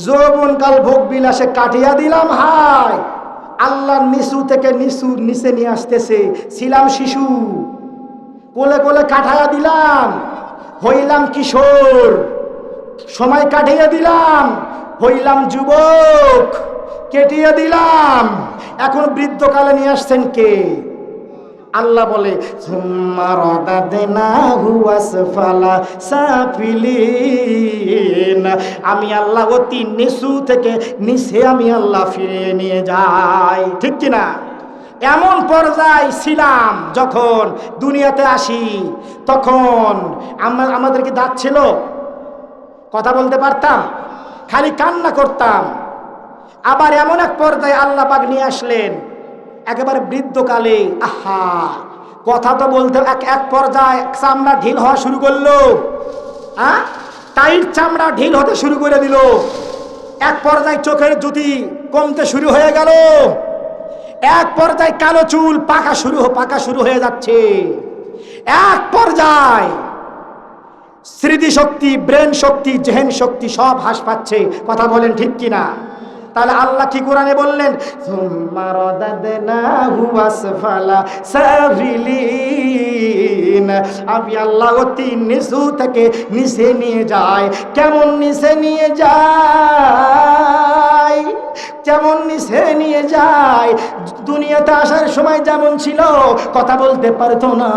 যৌবনকাল ভোগ বিলাসে কাটিয়া দিলাম হাই। আল্লাহ নিচু থেকে নিচু নিচে নিয়ে আসতেছে। ছিলাম শিশু, কোলে কোলে কাটাইয়া দিলাম, হইলাম কিশোর, সময় কাটিয়ে দিলাম, হইলাম যুবক, কেটিয়ে দিলাম, এখন বৃদ্ধকালে নিয়ে আসছেন কে? আল্লাহ বলে সুম্মা রাদাদনাহু আসফালা সাফিলিন, আমি আল্লাহ অতি নিচু থেকে নিচে আমি আল্লাহ ফিরিয়ে নিয়ে যাই, ঠিক কিনা? এমন পর্যায়ে ছিলাম যখন দুনিয়াতে আসি, তখন আমাদের কি দাঁত ছিল? কথা বলতে পারতাম? খালি কান্না করতাম। আবার এমন এক পর্যায়ে আল্লাহ পাক নিয়ে আসলেন একেবারে বৃদ্ধকালে। আহা, কথা তো বলতে এক পর্যায়ে চামড়া ঢিল হওয়া শুরু করলো। হ্যাঁ, টাইট চামড়া ঢিল হতে শুরু করে দিল। এক পর্যায়ে চোখের জ্যোতি কমতে শুরু হয়ে গেল। এক পর্যায়ে কালো চুল পাকা শুরু হয়ে যাচ্ছে। এক পর্যায়ে স্মৃতিশক্তি, ব্রেন শক্তি, জেহেন শক্তি সব হ্রাস পাচ্ছে। কথা বলেন ঠিক কিনা? তাহলে আল্লাহ কি কোরআনে বললেন? সুম্মা রাদাদনাহু আসফালা সাফিলিন, সাবিলিন। আমি আল্লাহ অতি নিচু থেকে নিচে নিয়ে যায়। কেমন নিচে নিয়ে যায়, যেমন নিচে নিয়ে যায়, দুনিয়াতে আসার সময় যেমন ছিল, কথা বলতে পারতো না,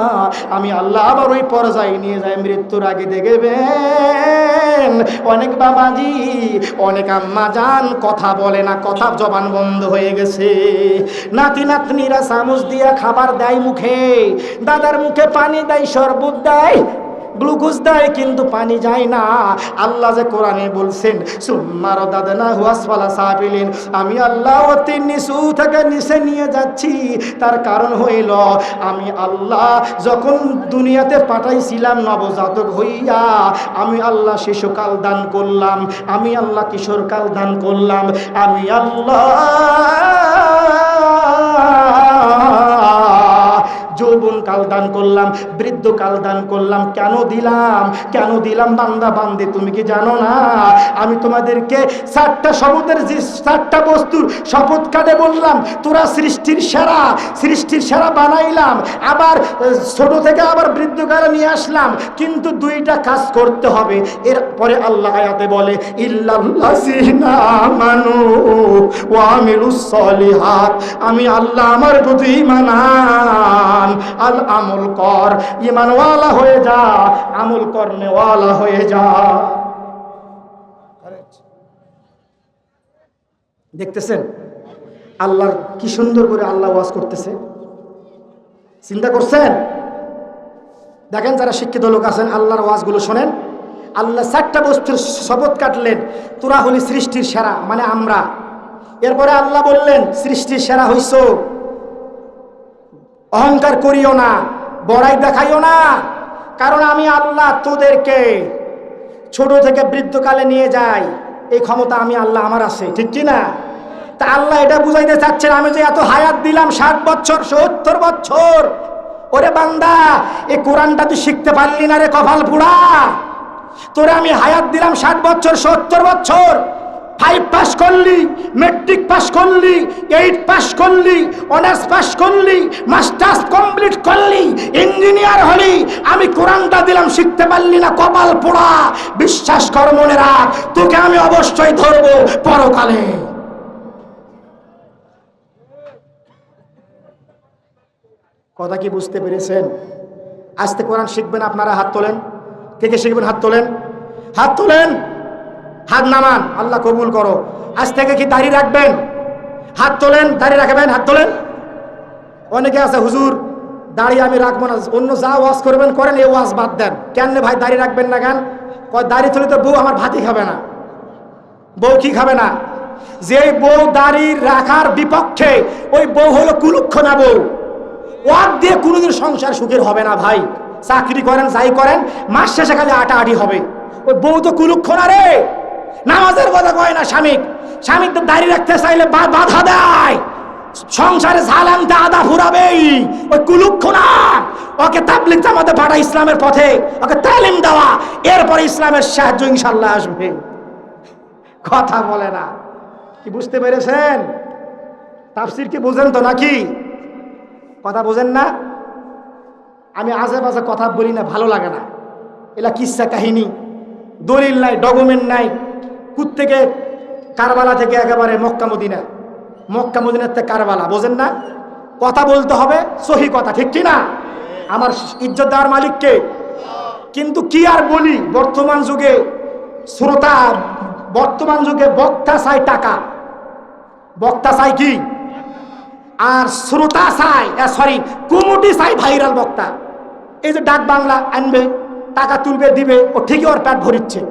আমি আল্লাহ আবার ওই পর্যায়ে নিয়ে যাই মৃত্যুর আগে। দেখবেন অনেক বাবাজি, অনেক আম্মা জান কথা বলে না, কথা জবান বন্ধ হয়ে গেছে। নাতি নাতনিরা চামচ দিয়া খাবার দেয় মুখে, দাদার মুখে পানি দেয়, শরবত দেয়, গ্লুকোজ দেয়, কিন্তু পানি যায় না। আল্লাহ যে কোরআনে বলছেন সুম্মা রাদাদনাহু আসফালা সাফিলিন, আমি আল্লাহ অতি নিচু থেকে নিচে নিয়ে যাচ্ছি। তার কারণ হইল আমি আল্লাহ যখন দুনিয়াতে পাঠাইছিলাম নবজাতক হইয়া, আমি আল্লাহ শিশুকাল দান করলাম, আমি আল্লাহ কিশোরকাল দান করলাম, আমি আল্লাহ যৌবনকাল দান করলাম, বৃদ্ধকাল দান করলাম। কেন দিলাম, কেন দিলাম বান্দা বান্দে, তুমি কি জানো না? আমি তোমাদেরকে 4টা শপথের, যে 4টা বস্তুর শপথ কাটে বললাম, তোরা সৃষ্টির সেরা, সৃষ্টির সেরা বানাইলাম, আবার ছোট থেকে আবার বৃদ্ধকালে নিয়ে আসলাম, কিন্তু 2টা কাজ করতে হবে। এরপরে আল্লাহ আয়াতে বলে ইল্লাল্লাযিনা আমানু ওয়া আমিলুস সলিহাত, আমি আল্লাহ আমার প্রতি ঈমান আন, আল আমল কর, ঈমানওয়ালা হয়ে যা, আমল করনেওয়ালা হয়ে যা। দেখতেছেন আল্লাহর কি সুন্দর করে আল্লাহ ওয়াজ করতেছে, চিন্তা করছেন? দেখেন যারা শিক্ষিত লোক আছেন আল্লাহর ওয়াজগুলো শোনেন। আল্লাহ 4টা বস্তুর শপথ কাটলেন, তোরা হলি সৃষ্টির সেরা, মানে আমরা। এরপরে আল্লাহ বললেন সৃষ্টির সেরা হইছ, অহংকার করিও না, বড়াই দেখাইও না, কারণ আমি আল্লাহ তোদেরকে ছোট থেকে বৃদ্ধকালে নিয়ে যাই, এই ক্ষমতা আমি আল্লাহ আমার আছে, ঠিক কি না? তা আল্লাহ এটা বুঝাইতে চাচ্ছেন, আমি যে এত হায়াত দিলাম 60 বছর 70 বছর, ওরে বান্দা এই কোরআনটা তুই শিখতে পারলি না রে কপাল পোড়া। তোরে আমি হায়াত দিলাম 60 বছর 70 বছর, 5 পাস করলি, মেট্রিক পাস করলি, 8 পাস করলি, অনার্স পাস করলি, মাস্টার্স কমপ্লিট করলি, ইঞ্জিনিয়ার হলি, আমি কোরআনটা দিলাম শিখতে পারলি না, কপাল পোড়া। বিশ্বাস কর, মনে রাখ, তোকে আমি অবশ্যই ধরবো পরকালে। কথা কি বুঝতে পেরেছেন? আজকে কোরআন শিখবেন আপনারা, হাত তোলেন। কে কে শিখবেন? হাত তোলেন, হাত তোলেন, হাত নামান, আল্লাহ কবুল করো। আজ থেকে কি দাড়ি রাখবেন? হাত তোলেন। দাড়ি রাখবেন? হাত তোলেন। অনেকে আছে হুজুর দাড়ি আমি রাখবো না, অন্য যা ওয়াজ করবেন করেন, এই ওয়াজ বাদ দেন। কেন ভাই দাড়ি রাখবেন না কেন? দাড়ি তুলে তো বউ আমার ভাতই খাবে না। বউ কি খাবে না? যে বউ দাড়ি রাখার বিপক্ষে, ওই বউ হলো কুলুক্ষণা বউ, ওয়াদ দিয়ে কোনোদিন সংসার সুখের হবে না ভাই। চাকরি করেন যাই করেন, মাস শেষে খালি আটাআটি হবে। ওই বউ তো কুলুক্ষণা রে, নামাজের কথা কয় না স্বামী, স্বামী তো দাঁড়িয়ে রাখতে চাইলে বাধা দেয়, সংসারে ঝাল আনতে আদা ফুরাবেই। ওই কুলুক্ষণা, ওকে তাবলীগ জামাতে পাঠা, ইসলামের পথে ওকে তালিম দেওয়া, এরপরে ইসলামের সাহায্য ইনশাল্লাহ আসবে। কথা বলে না, কি বুঝতে পেরেছেন? তাফসীর কি বুঝেন তো নাকি? কথা বোঝেন না? আমি আজে বাজে কথা বলি না, ভালো লাগে না। এলা কিচ্ছা কাহিনী, দলিল নাই, ডকুমেন্ট নাই। থেকে কারবালা থেকে একেবারে মক্কা মদিনা, মক্কা মদিনার থেকে কারবালা, বোঝেন না? কথা বলতে হবে সহি কথা, ঠিক কি না? আমার ইজ্জত দেওয়ার মালিককে। কিন্তু কি আর বলি, বর্তমান যুগে শ্রোতা, বর্তমান যুগে বক্তা চাই টাকা, বক্তা চাই কি, আর শ্রোতা চাই, সরি কমিটি চাই ভাইরাল বক্তা। এই যে ডাক বাংলা আনবে, টাকা তুলবে দিবে, ও ঠিকই ওর পেট ভরিচ্ছে।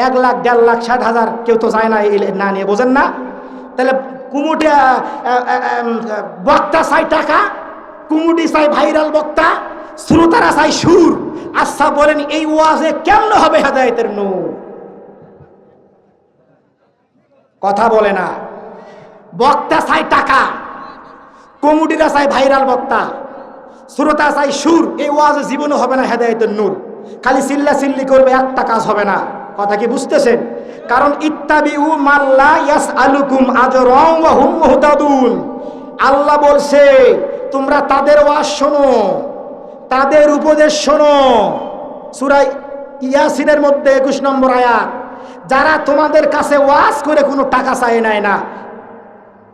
1 লাখ 1.5 লাখ 60,000 কেউ তো যায় না না নিয়ে, বোঝেন না? তাহলে কমিটি বক্তা চাই টাকা, কমিটি চাই ভাইরাল বক্তা, শ্রোতারা চাই সুর। আচ্ছা বলেন এই ওয়াজে কেমন হবে হেদায়েতের নূর? কথা বলে না। বক্তা চাই টাকা, কমিটিরা চাই ভাইরাল বক্তা, শ্রোতা চাই সুর। এই ওয়াজে জীবনে হবে না হেদায়েতের নূর, খালি চিল্লা চিল্লি করবে, একটা কাজ হবে না। কথা কি বুঝতেছেন? কারণ ইত্তাবিউ মাল্লা ইয়াসআলুকুম আজরান ওয়া হুম মুহতাদুন। আল্লাহ বলছে তোমরা তাদের ওয়াজ শোনো, তাদের উপদেশ শোনো। সূরা ইয়াসিনের মধ্যে 21 নম্বর আয়াত, যারা তোমাদের কাছে ওয়াজ করে কোনো টাকা চায় নেয় না,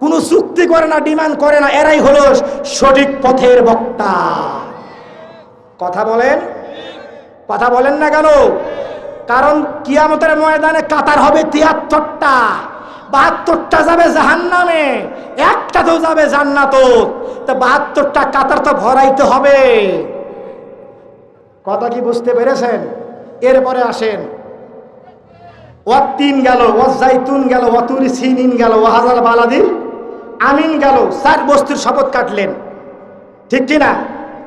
কোনো চুক্তি করে না, ডিমান্ড করে না, এরাই হলো সঠিক পথের বক্তা। কথা বলেন, কথা বলেন না কেন? কারণ কিয়ামতের ময়দানে কাতার হবে 73টা, 72টা যাবে জাহান্নামে, একটা তো যাবে জান্নাত। তো 72টা কাতার তো ভরাইতে হবে। কথা কি বুঝতে পেরেছেন? এরপরে আসেন, ওয়াত্তিন গেল, ওয়াজাইতুন গেল, ওয়াতুরি সিনিন গেল, ওয়াহাজাল বালাদিল আমিন গেল। 4 বস্তুর শপথ কাটলেন, ঠিক কি না?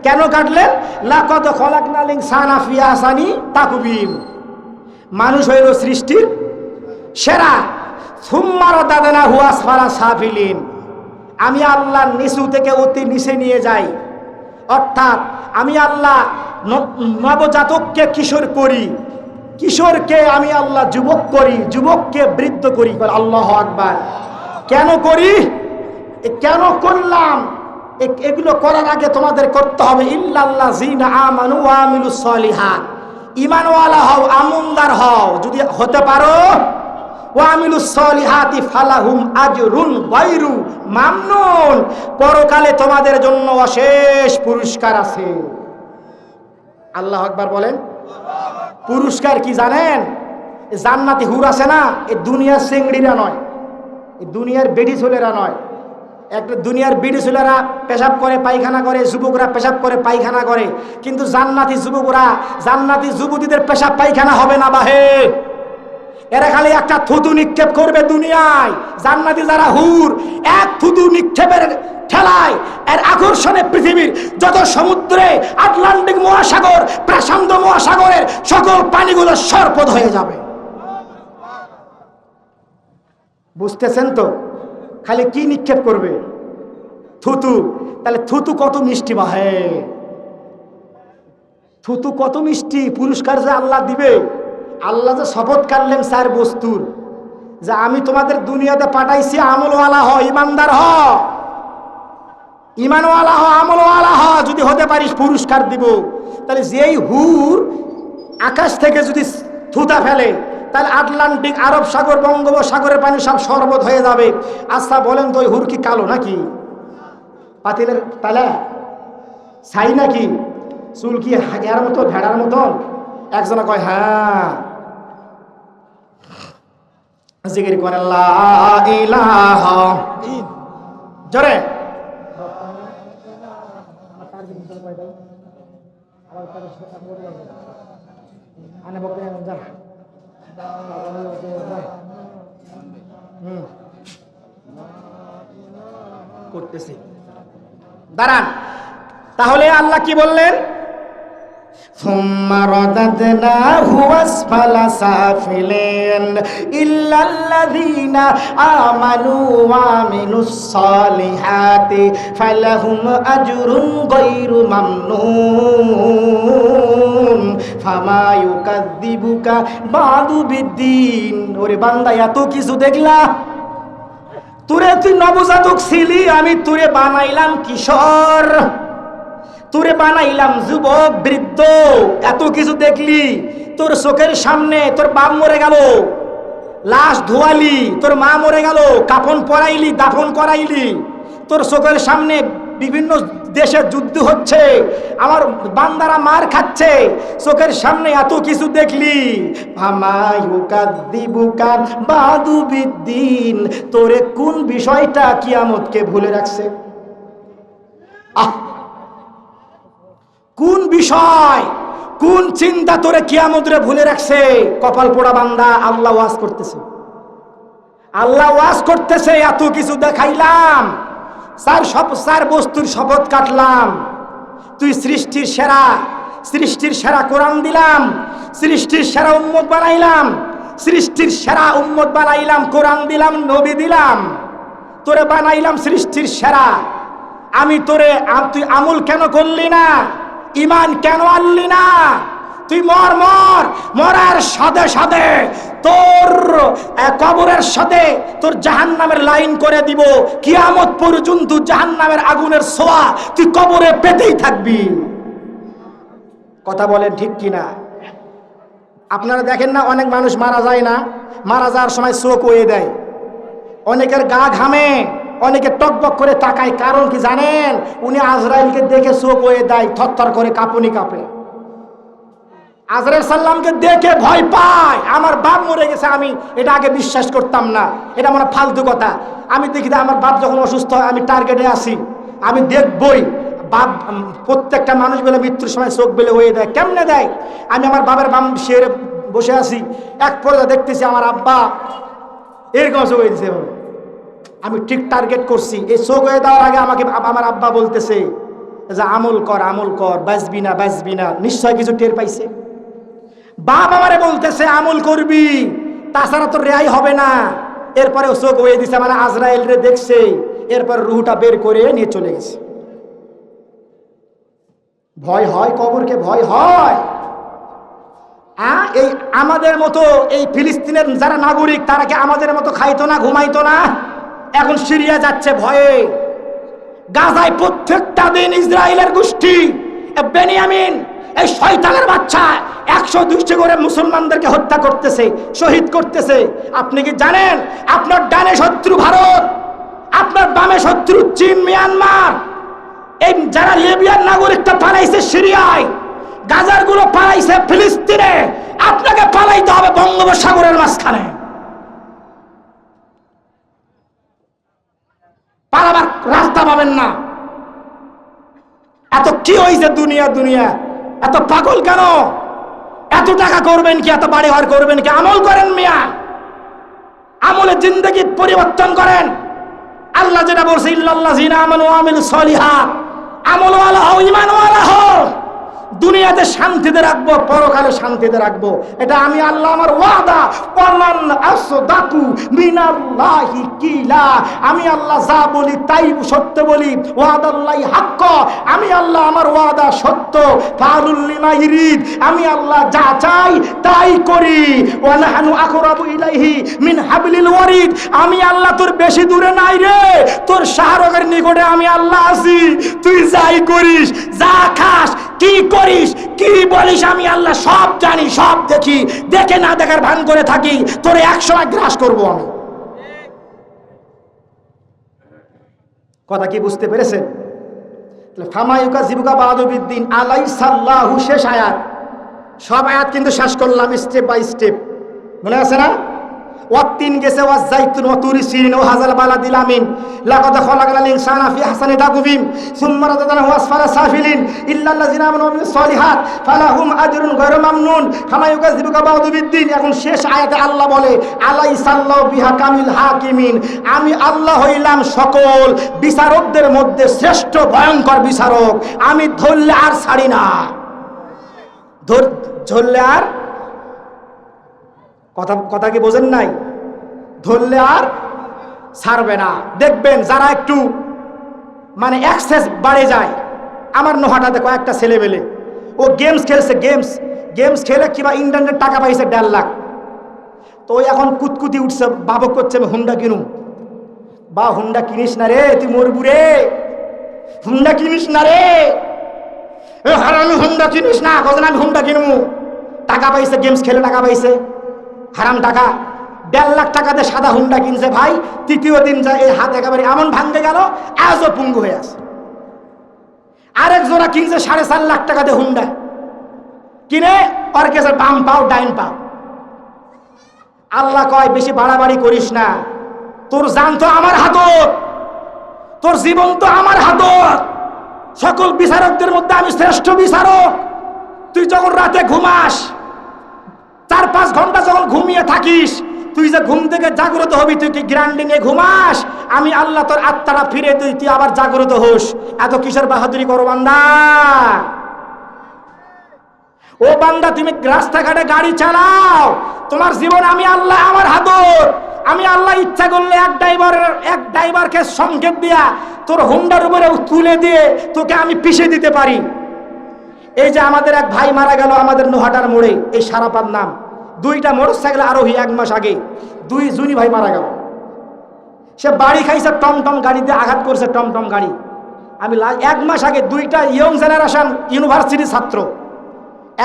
কেন কাটলেন? লাকাদ খলাকনাল ইনসানা ফি আহসানি তাকবীম। মানুষ হইল সৃষ্টির সেরা। সুম্মা রাদাদনাহু আসফালা সাফিলিন। আমি আল্লাহ নিচু থেকে অতি নিচে নিয়ে যাই, অর্থাৎ আমি আল্লাহ নবজাতককে কিশোর করি, কিশোরকে আমি আল্লাহ যুবক করি, যুবককে বৃদ্ধ করি। আল্লাহু আকবার। কেন করি? কেন করলাম? এগুলো করার আগে তোমাদের করতে হবে ইল্লাল্লাযিনা আমানু ওয়া আমিলুস সলিহাত। ঈমানওয়ালা হও, আমলদার হও। যদি হতে পারো, ওয়া আমিলুস সলিহাতি ফালাহুম আজরুন গায়রু মামনুন। পরকালে তোমাদের জন্য অশেষ পুরস্কার আছে। আল্লাহু আকবার বলেন। পুরস্কার কি জানেন? জান্নাতি হুর আছে না, এই দুনিয়ার চেংড়িরা নয়, এই দুনিয়ার বেডি ছেলেরা নয়। একটা দুনিয়ার বিড়ি ছেলেরা পেশাব করে, পায়খানা করে, যুবকরা পেশাব করে, পায়খানা করে, কিন্তু জান্নাতি যুবকরা, জান্নাতি যুবতীদের পেশাব পায়খানা হবে না বাহে। এরা খালি একটা থুতু নিক্ষেপ করবে দুনিয়ায়। জান্নাতি যারা হুর, এক থুতু নিক্ষেপের ঠেলায়, এর আকর্ষণে পৃথিবীর যত সমুদ্রে, আটলান্টিক মহাসাগর, প্রশান্ত মহাসাগরের সকল পানিগুলো সরপদ হয়ে যাবে। বুঝতেছেন তো? খালি কি নিক্ষেপ করবে? থুতু। তাহলে থুতু কত মিষ্টি বাহে, থুতু কত মিষ্টি। পুরস্কার যে আল্লাহ দিবে, আল্লাহ যে শপথ কাটলেন 4 বস্তুর, যে আমি তোমাদের দুনিয়াতে পাঠাইছি আমলওয়ালা হ, ইমানদার হ, ইমানওয়ালা হ, আমলওয়ালা হ। যদি হতে পারিস পুরস্কার দিব। তাহলে যেই হুর আকাশ থেকে যদি থুতা ফেলে, তাহলে আটলান্টিক, আরব সাগর, বঙ্গোপসাগরের পানি সব শরবত হয়ে যাবে। আচ্ছা বলেন তো, ওই হুর কি কালো নাকি? পাতিলের তালা ছাই নাকি? চুল কি এর মতো, ভেড়ার মতন? একজনে কয় হ্যাঁ। জিকির করেন লা ইলাহা, জোরে। করতেছি, দাঁড়ান। তাহলে আল্লাহ কি বললেন? সুম্মা রাদাদনাহু আসফালা সাফিলিন ইল্লাল্লাযীনা আমানু ওয়া আমিলুস সলিহাতি ফালাহুম আজরুন গায়রু মামনুন ফামা ইউকাযযিবুকা বাদু বিদ্দিন। ওরে বান্দা, এত কিছু দেখলা? তোরে তুই নবজাতক ছিলি, আমি তোরে বানাইলাম কিশোর, তোরে বানাইলাম যুবক, বৃদ্ধ। এত কিছু দেখলি, তোর চোখের সামনে তোর বাপ মরে গেল, লাশ ধোয়ালি, তোর মা মরে গেল, কাফন পরাইলি, দাফন করাইলি, তোর চোখের সামনে বিভিন্ন দেশে যুদ্ধ হচ্ছে, আমার বান্দারা মার খাচ্ছে, চোখের সামনে এত কিছু দেখলি। ফামায়ুকাযযিবুকা বাদু বিদ্দিন। তোরে কোন বিষয়টা কিয়ামতকে ভুলে রাখছে? কোন বিষয়, কোন চিন্তা তোরে কিয়ামতরে ভুলে রাখছে? কপাল পোড়া বান্দা। আল্লাহ ওয়াজ করতেছে, আল্লাহ ওয়াজ করতেছে। এত কিছু দেখাইলাম, 4 বস্তুর শপথ কাটলাম। তুই সৃষ্টির সেরা, সৃষ্টির সেরা কোরআন দিলাম, সৃষ্টির সেরা উম্মত বানাইলাম, সৃষ্টির সেরা উম্মত বানাইলাম, কোরআন দিলাম, নবী দিলাম, তোরে বানাইলাম সৃষ্টির সেরা। আমি তোরে, তুই আমল কেন করলি না? ঈমান কেন আনলি না? তুই মর, মর, মরার সাথে সাথে তোর কবরের সাথে তোর জাহান্নামের লাইন করে দিব। কিয়ামত পর্যন্ত জাহান্নামের আগুনের ছোঁয়া তুই কবরে পেতেই থাকবি। কথা বলেন ঠিক কিনা? আপনারা দেখেন না, অনেক মানুষ মারা যায় না, মারা যাওয়ার সময় চোখ ওয়ে দেয়, অনেকের গা ঘামে, অনেকে টকবক করে তাকায়। কারণ কি জানেন? উনি আজরাইলকে দেখে চোখ ওয়ে দেয়, থরথর করে কাঁপুনি কাঁপে। আজরাইল সাল্লামকে দেখে ভয় পায়। আমার বাপ মরে গেছে, আমি এটা আগে বিশ্বাস করতাম না, এটা মনে ফালতু কথা। আমি দেখি আমার বাপ যখন অসুস্থ হয়, আমি টার্গেটে আসি, আমি দেখবই। বাপ, প্রত্যেকটা মানুষ বলে মৃত্যুর সময় চোখ বেলে হয়ে দেয়। কেমনে দেয়? আমি আমার বাবার বাম শেরে বসে আছি, এক পর্যায়ে দেখতেছি আমার আব্বা এরকম চোখ হয়ে দিছে। আমি ঠিক টার্গেট করছি। এই চোখ হয়ে দেওয়ার আগে আমাকে আমার আব্বা বলতেছে যে আমল কর, আমল কর, বাঁচবি না, বাঁচবি না। নিশ্চয় কিছু টের পাইছে। বাপ আমারে বলতেছে আমল করবি, তাছাড়া তো রেহাই হবে না। এরপরে চোখ হয়ে দিছে, মানে আজরাইল রে দেখছে, এরপর রুহটা বের করে নিয়ে চলে গেছে। ভয় হয় কবরকে, ভয় হয়। এই আমাদের মতো এই ফিলিস্তিনের যারা নাগরিক, তারা কি আমাদের মতো খাইতো না, ঘুমাইতো না? এখন সিরিয়া যাচ্ছে ভয়ে। গাজায় প্রত্যেকটা দিন ইসরায়েলের গোষ্ঠী বেনিয়ামিন, এই শয়তানের বাচ্চা 100-200 করে মুসলমানদেরকে হত্যা করতেছে, শহীদ করতেছে। আপনি কি জানেন? আপনার ডানে শত্রু ভারত, আপনার বামে শত্রু চীন, মিয়ানমার। এই যারা লিবিয়ার নাগরিকটা পালাইছে সিরিয়ায়, গাজার গুলো পালাইছে ফিলিস্তিনে, আপনাকে পালাইতে হবে বঙ্গোপসাগরের মাঝখানে। পালাবার রাস্তা পাবেন না। এত কি হয়েছে দুনিয়া, দুনিয়া এত পাগল কেন? এত টাকা করবেন কি, এত বাড়ি ঘর করবেন কি? আমল করেন মিয়া, আমলে জিন্দেগি পরিবর্তন করেন। আল্লাহ যেটা বলছে, ইল্লাল্লাযিনা আমানু ওয়া আমিলুস সলিহাত, আমলওয়ালা হও, ঈমানওয়ালা হও। দুনিয়াতে শান্তিতে রাখবো, পরকালে শান্তিতে রাখবো, এটা আমি আল্লাহ আমার ওয়াদা। ওয়ামান আসদাকু মিনাল্লাহি কিলা, আমি আল্লাহ যা বলি তাই সত্য বলি। ওয়াদাল্লাহি হাক্ক, আমি আল্লাহ আমার ওয়াদা সত্য। ফাআলুল লিমা ইরিদ, আমি আল্লাহ যা চাই তাই করি। ওয়া নাহনু আকরাবু ইলাইহি মিন হাবলিল ওয়ারিদ, আমি আল্লাহ তোর বেশি দূরে নাই রে, তোর শাহরগের নিকটে আমি আল্লাহ আছি। তুই যাই করিস, যা খাস, কি করিস, কি বলিস, আমি আল্লাহ সব জানি, সব দেখি। দেখে না দেখার ভান করে থাকি, তোরে 100 গ্রাস করবো আমি। কথা কি বুঝতে পেরেছেন? ফামায়ুকা জিবুকা বাদুবিদ্দিন আলাইসাল্লাহু, শেষ আয়াত। সব আয়াত কিন্তু শেষ করলাম স্টেপ বাই স্টেপ, মনে আছে না? ওয়াত্তিন গেছে, ওয়াজাইতুন, ওয়াতুরি সিরিন, ও হাজাল বালাদিল আমিন, লাকাদ খালাকনাল ইনসানা ফি আহসানি তাকওয়িম, সুম্মা রাদাদনাহু আসফালা সাফিলিন, ইল্লাল্লাযিনা আমানু ওয়া আমিলুস সলিহাত ফালাহুম আজরুন গায়রু মামনুন। ফামা ইউকাযযিবুকা বা'দু বিদ্দিন। এখন শেষ আয়াতে আল্লাহ বলে, আলাইসাল্লাহু বিহাকামিল হাকিমিন, আমি আল্লাহ হইলাম সকল বিচারকদের মধ্যে শ্রেষ্ঠ ভয়ঙ্কর বিচারক। আমি ধরলে আর ছাড়ি না, ধরলে আর, কথা কি বোঝেন নাই? ধরলে আর ছাড়বে না। দেখবেন যারা একটু মানে অ্যাক্সেস বাড়ে যায়, আমার নোহাটাতে কয়েকটা ছেলেবেলে, ও গেমস খেলছে, গেমস খেলে কিংবা ইন্টারনেট টাকা পাইছে 1.5 লাখ। তো ওই এখন কুতকুতি উঠছে, বাবক করছে আমি হুন্ডা কিনুম। বা হুন্ডা কিনিস না রে, তুই মরবু রে, হুন্ডা কিনিস না রে, হারামি হুন্ডা কিনিস না। কজন আমি হুন্ডা কিনবো, টাকা পাইছে, গেমস খেলে টাকা পাইছে, হারাম টাকা। 1.5 লাখ টাকাতে সাদা হুন্ডা কিনছে ভাই। তৃতীয় দিন যায় এই হাত একেবারে এমন ভাঙতে গেল, আজও পুঙ্গু হয়ে আছে। আরেক জোড়া কিনছে 4.5 লাখ টাকাতে হুন্ডা, কিনে ওর কাছে বাম পাও ডাইন পাও। আল্লাহ কয় বেশি বাড়াবাড়ি করিস না, তোর জান তো আমার হাতত, তোর জীবন তো আমার হাতত। সকল বিচারকদের মধ্যে আমি শ্রেষ্ঠ বিচারক। তুই যখন রাতে ঘুমাস, 4-5 ঘন্টা যখন ঘুমিয়ে থাকিস, তুই যে ঘুম থেকে জাগ্রত হবি, তুই কি গ্যারান্টি নিয়ে ঘুমাস? আমি আল্লাহ তোর আত্মাটা ফিরে তুই আবার জাগ্রত হোস। এত কিসের বাহাদুরি করো বান্দা? ও বান্দা, তুমি রাস্তাঘাটে গাড়ি চালাও, তোমার জীবন আমি আল্লাহ আমার হাতত। আমি আল্লাহ ইচ্ছা করলে এক ড্রাইভারকে সংকেত দিয়া তোর হুন্ডার উপরে তুলে দিয়ে তোকে আমি পিষে দিতে পারি। এই যে আমাদের এক ভাই মারা গেল আমাদের নোহাটার মোড়ে, এই সারাপার নাম, 2টা মোটরসাইকেল আরোহী 1 মাস আগে 2 জুনি ভাই মারা গেল। সে বাড়ি খাইছে, টমটম গাড়িতে আঘাত করছে, টমটম গাড়ি। আমি 1 মাস আগে 2টা ইয়ং জেনারেশন ইউনিভার্সিটির ছাত্র,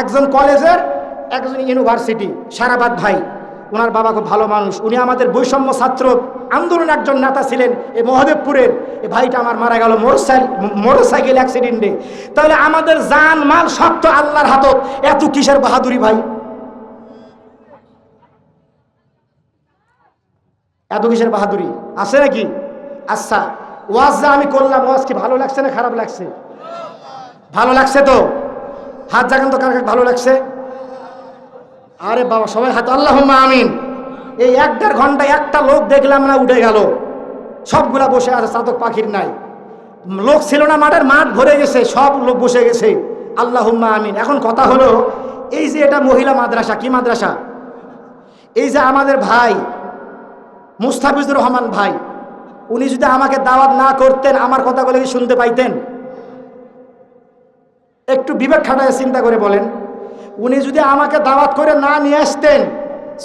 একজন কলেজের, একজন ইউনিভার্সিটি, সারাবাদ ভাই। ওনার বাবা খুব ভালো মানুষ, উনি আমাদের বৈষম্য ছাত্র আন্দোলনের একজন নেতা ছিলেন এই মহাদেবপুরের। এই ভাইটা আমার মারা গেল মোটরসাইকেল অ্যাক্সিডেন্টে। তাহলে আমাদের জান মাল সব তো আল্লাহর হাতত, এত কিসের বাহাদুরি ভাই? এত কিসের বাহাদুরি আছে নাকি? আচ্ছা, ওয়াজ যা আমি করলাম, ওয়াজ কি ভালো লাগছে না খারাপ লাগছে? ভালো লাগছে তো? হাত জাগান তো, কার কার ভালো লাগছে? আরে বাবা, সবাই হাত, আল্লাহুম্মা আমিন। এই 1.5 ঘন্টায় একটা লোক দেখলাম না, উঠে গেল। সবগুলা বসে আছে, চাতক পাখির নাই। লোক ছিল না মাঠের, মাঠ ভরে গেছে, সব লোক বসে গেছে। আল্লাহুম্মা আমিন। এখন কথা হলো, এই যে এটা মহিলা মাদ্রাসা, কি মাদ্রাসা? এই যে আমাদের ভাই মুস্তাফিজুর রহমান ভাই, উনি যদি আমাকে দাওয়াত না করতেন, আমার কথাগুলো কি শুনতে পাইতেন? একটু বিবেক খাটায় চিন্তা করে বলেন। উনি যদি আমাকে দাওয়াত করে না নিয়ে আসতেন,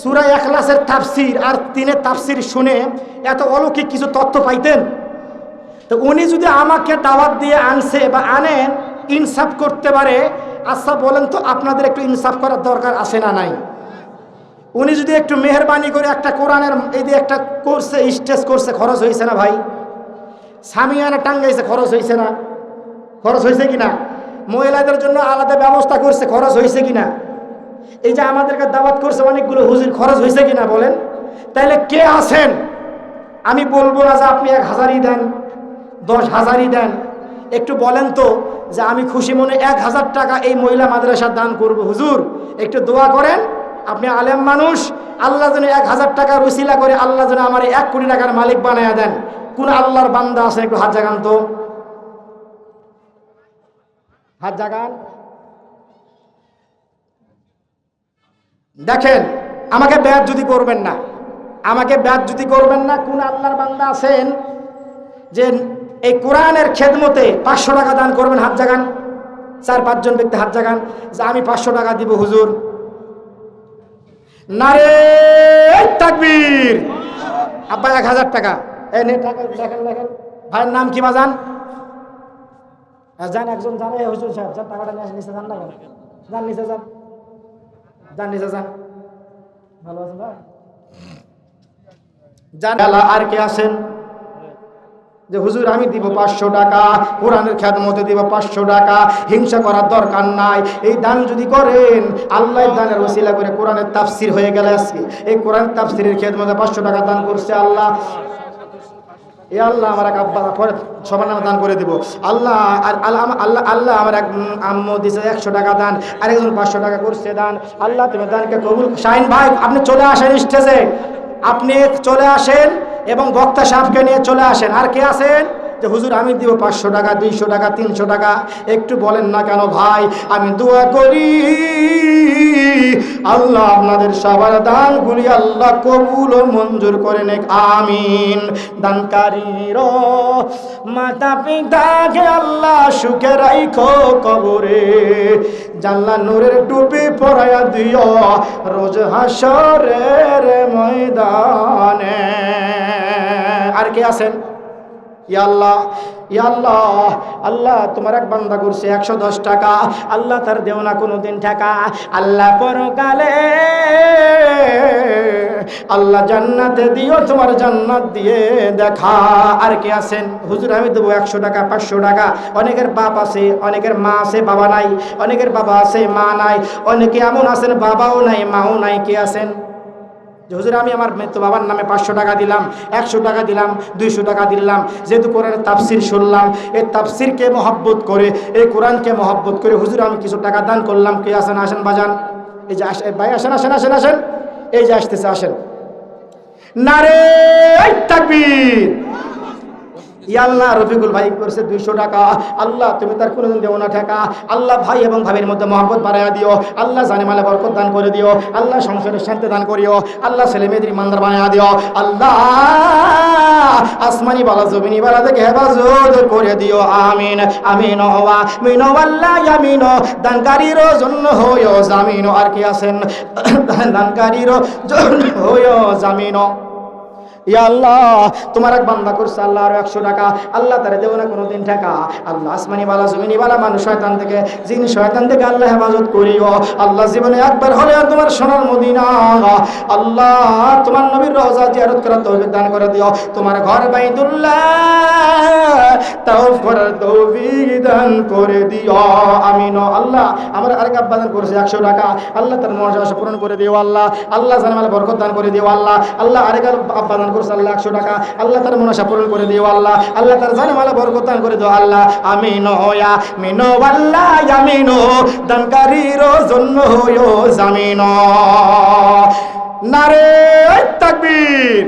সূরা ইখলাসের তাফসীর আর 3-এর তাফসীর শুনে এত অলৌকিক কিছু তথ্য পাইতেন? তো উনি যদি আমাকে দাওয়াত দিয়ে আনছে বা আনেন, ইনসাফ করতে পারে। আচ্ছা বলেন তো, আপনাদের একটু ইনসাফ করার দরকার আছে না নাই? উনি যদি একটু মেহরবানি করে একটা কোরআনের এই যে একটা করছে, স্টেজ করছে, খরচ হয়েছে না ভাই? সামিয়ানা টাঙ্গাইছে, খরচ হয়েছে না? খরচ হয়েছে কিনা? মহিলাদের জন্য আলাদা ব্যবস্থা করছে, খরচ হয়েছে কিনা? এই যে আমাদেরকে দাওয়াত করছে অনেকগুলো হুজুর, খরচ হয়েছে কিনা বলেন? তাইলে কে আছেন? আমি বলবো না যে আপনি 1000ই দেন, 10,000ই দেন। একটু বলেন তো যে আমি খুশি মনে 1000 টাকা এই মহিলা মাদ্রাসার দান করব। হুজুর একটু দোয়া করেন, আপনি আলেম মানুষ, আল্লাহ যেন 1000 টাকার উসিলা করে আল্লাহ যেন আমার 1 কোটি টাকার মালিক বানায়া দেন। কোন আল্লাহর বান্দা আছেন? একটু হাত জাগান তো, হাত জাগান। দেখেন, আমাকে বেয়াজ্জতি করবেন না, আমাকে বেয়াজ্জতি করবেন না। কোন আল্লাহর বান্দা আছেন যে এই কোরআনের খেদমতে 500 টাকা দান করবেন? হাত জাগান। 4-5 জন ব্যক্তি হাত জাগান যে আমি 500 টাকা দিব হুজুর। নারে তাকবীর। আব্বা 1000 টাকা, এই নে টাকা। দেখেন দেখেন, ভাইয়ের নাম কি বাজান? যান, একজন জানে হুজুর সাহেব, যান টাকাটা নিয়ে নিচে যান না, যান নিচে যান, যান নিচে যান। ভালো আছেন ভাই? যান। আর কে আছেন যে হুজুর আমি দিব 500 টাকা, কোরআনের খেদমতে দিব 500 টাকা? হিংসা করার দরকার নাই। এই দান যদি করেন, আল্লাহ দানের ওসিলা করে কোরআনের তাফসীর হয়ে গেলে আজকে এই কোরআনের তাফসীরের খেদমতে 500 টাকা দান করছে আল্লাহ। এ আল্লাহ আমার এক আব্বা পরে সবার নামে দান করে দিব। আল্লাহ আল্লাহ আল্লাহ আল্লাহ আমার এক আম্মু দিছে 100 টাকা দান, আরেকজন 500 টাকা করছে দান। আল্লাহ তুমি দানকে কবুল। শাহিন ভাই আপনি চলে আসেন স্টেজে, আপনি চলে আসেন এবং বক্তা সাহেবকে নিয়ে চলে আসেন। আর কে আছেন যে হুজুর আমি দিব 500 টাকা, 200 টাকা, 300 টাকা? একটু বলেন না কেন ভাই? আমি দোয়া করি আল্লাহ আপনাদের সবার দানগুলি আল্লাহ কবুল ও মঞ্জুর করে নেক, আমিন। দানকারীর মাতা পিতাকে আল্লাহ সুখে রাখো কবরে, জান্নাত নূরের টুপি পরায়া দিও রোজ হাসরের ময়দানে। আর কে আছেন? ইয়া আল্লাহ, ইয়া আল্লাহ, আল্লাহ তোমার এক বান্দা করছে 110 টাকা, আল্লাহ তার দেও না কোনোদিন টাকা। আল্লাহ পরকালে আল্লাহ জান্নাতে দিও, তোমার জান্নাত দিয়ে দেখা। আর কে আছেন? হুজুর আমি দেবো 100 টাকা, 500 টাকা। অনেকের বাপ আছে, অনেকের মা আছে, বাবা নাই। অনেকের বাবা আছে, মা নাই। অনেকে এমন আছেন বাবাও নাই, মাও নাই। কে আছেন যে হুজুর আমি আমার মৃত্যু বাবার নামে 500 টাকা দিলাম, 100 টাকা দিলাম, 200 টাকা দিলাম, যেহেতু কোরআনের তাফসীর শুনলাম, এই তাফসীরকে মহব্বত করে, এই কোরআনকে মহব্বত করে হুজুর আমি কিছু টাকা দান করলাম। কে আসেন? আসেন বাজান, এই যে ভাই আসেন, আসেন, আসেন, আসেন, এই যে আসতেছে, আসেন। নারে তাকবীর। ইয়া আল্লাহ রফিকুল ভাই করছে 200 টাকা, আল্লাহ তুমি তার কোনোদিন দেও না টাকা। আল্লাহ ভাই এবং ভাবির মধ্যে মহব্বত বাড়াইয়া দিও, আল্লাহ জানে মালে বরকত দান করে দিও, আল্লাহ সংসারের শান্তি দান করিও, আল্লাহ ছেলে মেয়েদের ইমানদার বানাইয়া দিও, আল্লাহ আসমানি বালা জমিনি বালা থেকে হেফাজত করে দিও, আমিন আমিন ওয়া মিন ওয়াল্লাহ আমিন। দানকারীর জন্য হইও জামিন। আর কি আছেন? দানকারীর জন্য হইও জামিন। ইয়া আল্লাহ, তোমার এক বান্দা করছে আল্লাহ আরো 100 টাকা, আল্লাহ তারে দেব না কোনোদিন টাকা। আল্লাহ আসমানি বালা জমিনি বালা মানুষ শয়তান থেকে, জিন শয়তান থেকে আল্লাহ হেফাজত করিও। আল্লাহ জীবনে একবার হলেও তোমার সোনার মদিনা, আল্লাহ তোমার নবীর রওজা জিয়ারত করার তৌফিক দান করে দিও। তোমার ঘর বাইতুল্লাহ তাওয়াফ করার তৌফিক দান করে দিও, আমিন। আল্লাহ আমার আরেক আব্বা দান করেছে 100 টাকা, আল্লাহ তার মর্যাদা পূরণ করে দিও। আল্লাহ আল্লাহ জানামাল বরকত দান করে দিও। আল্লাহ আল্লাহ আরেক আব্বা দান করেছে আল্লাহ 100 টাকা, আল্লাহ তার মনসা পূরণ করে দিও। আল্লাহ আল্লাহ তার জানামাল বরকত দান করে দিও। আল্লাহ আমিন ইয়া মিনো আল্লাহ আমিন, দানকারীর জন্য হইও জামিন। নারে তাকবীর।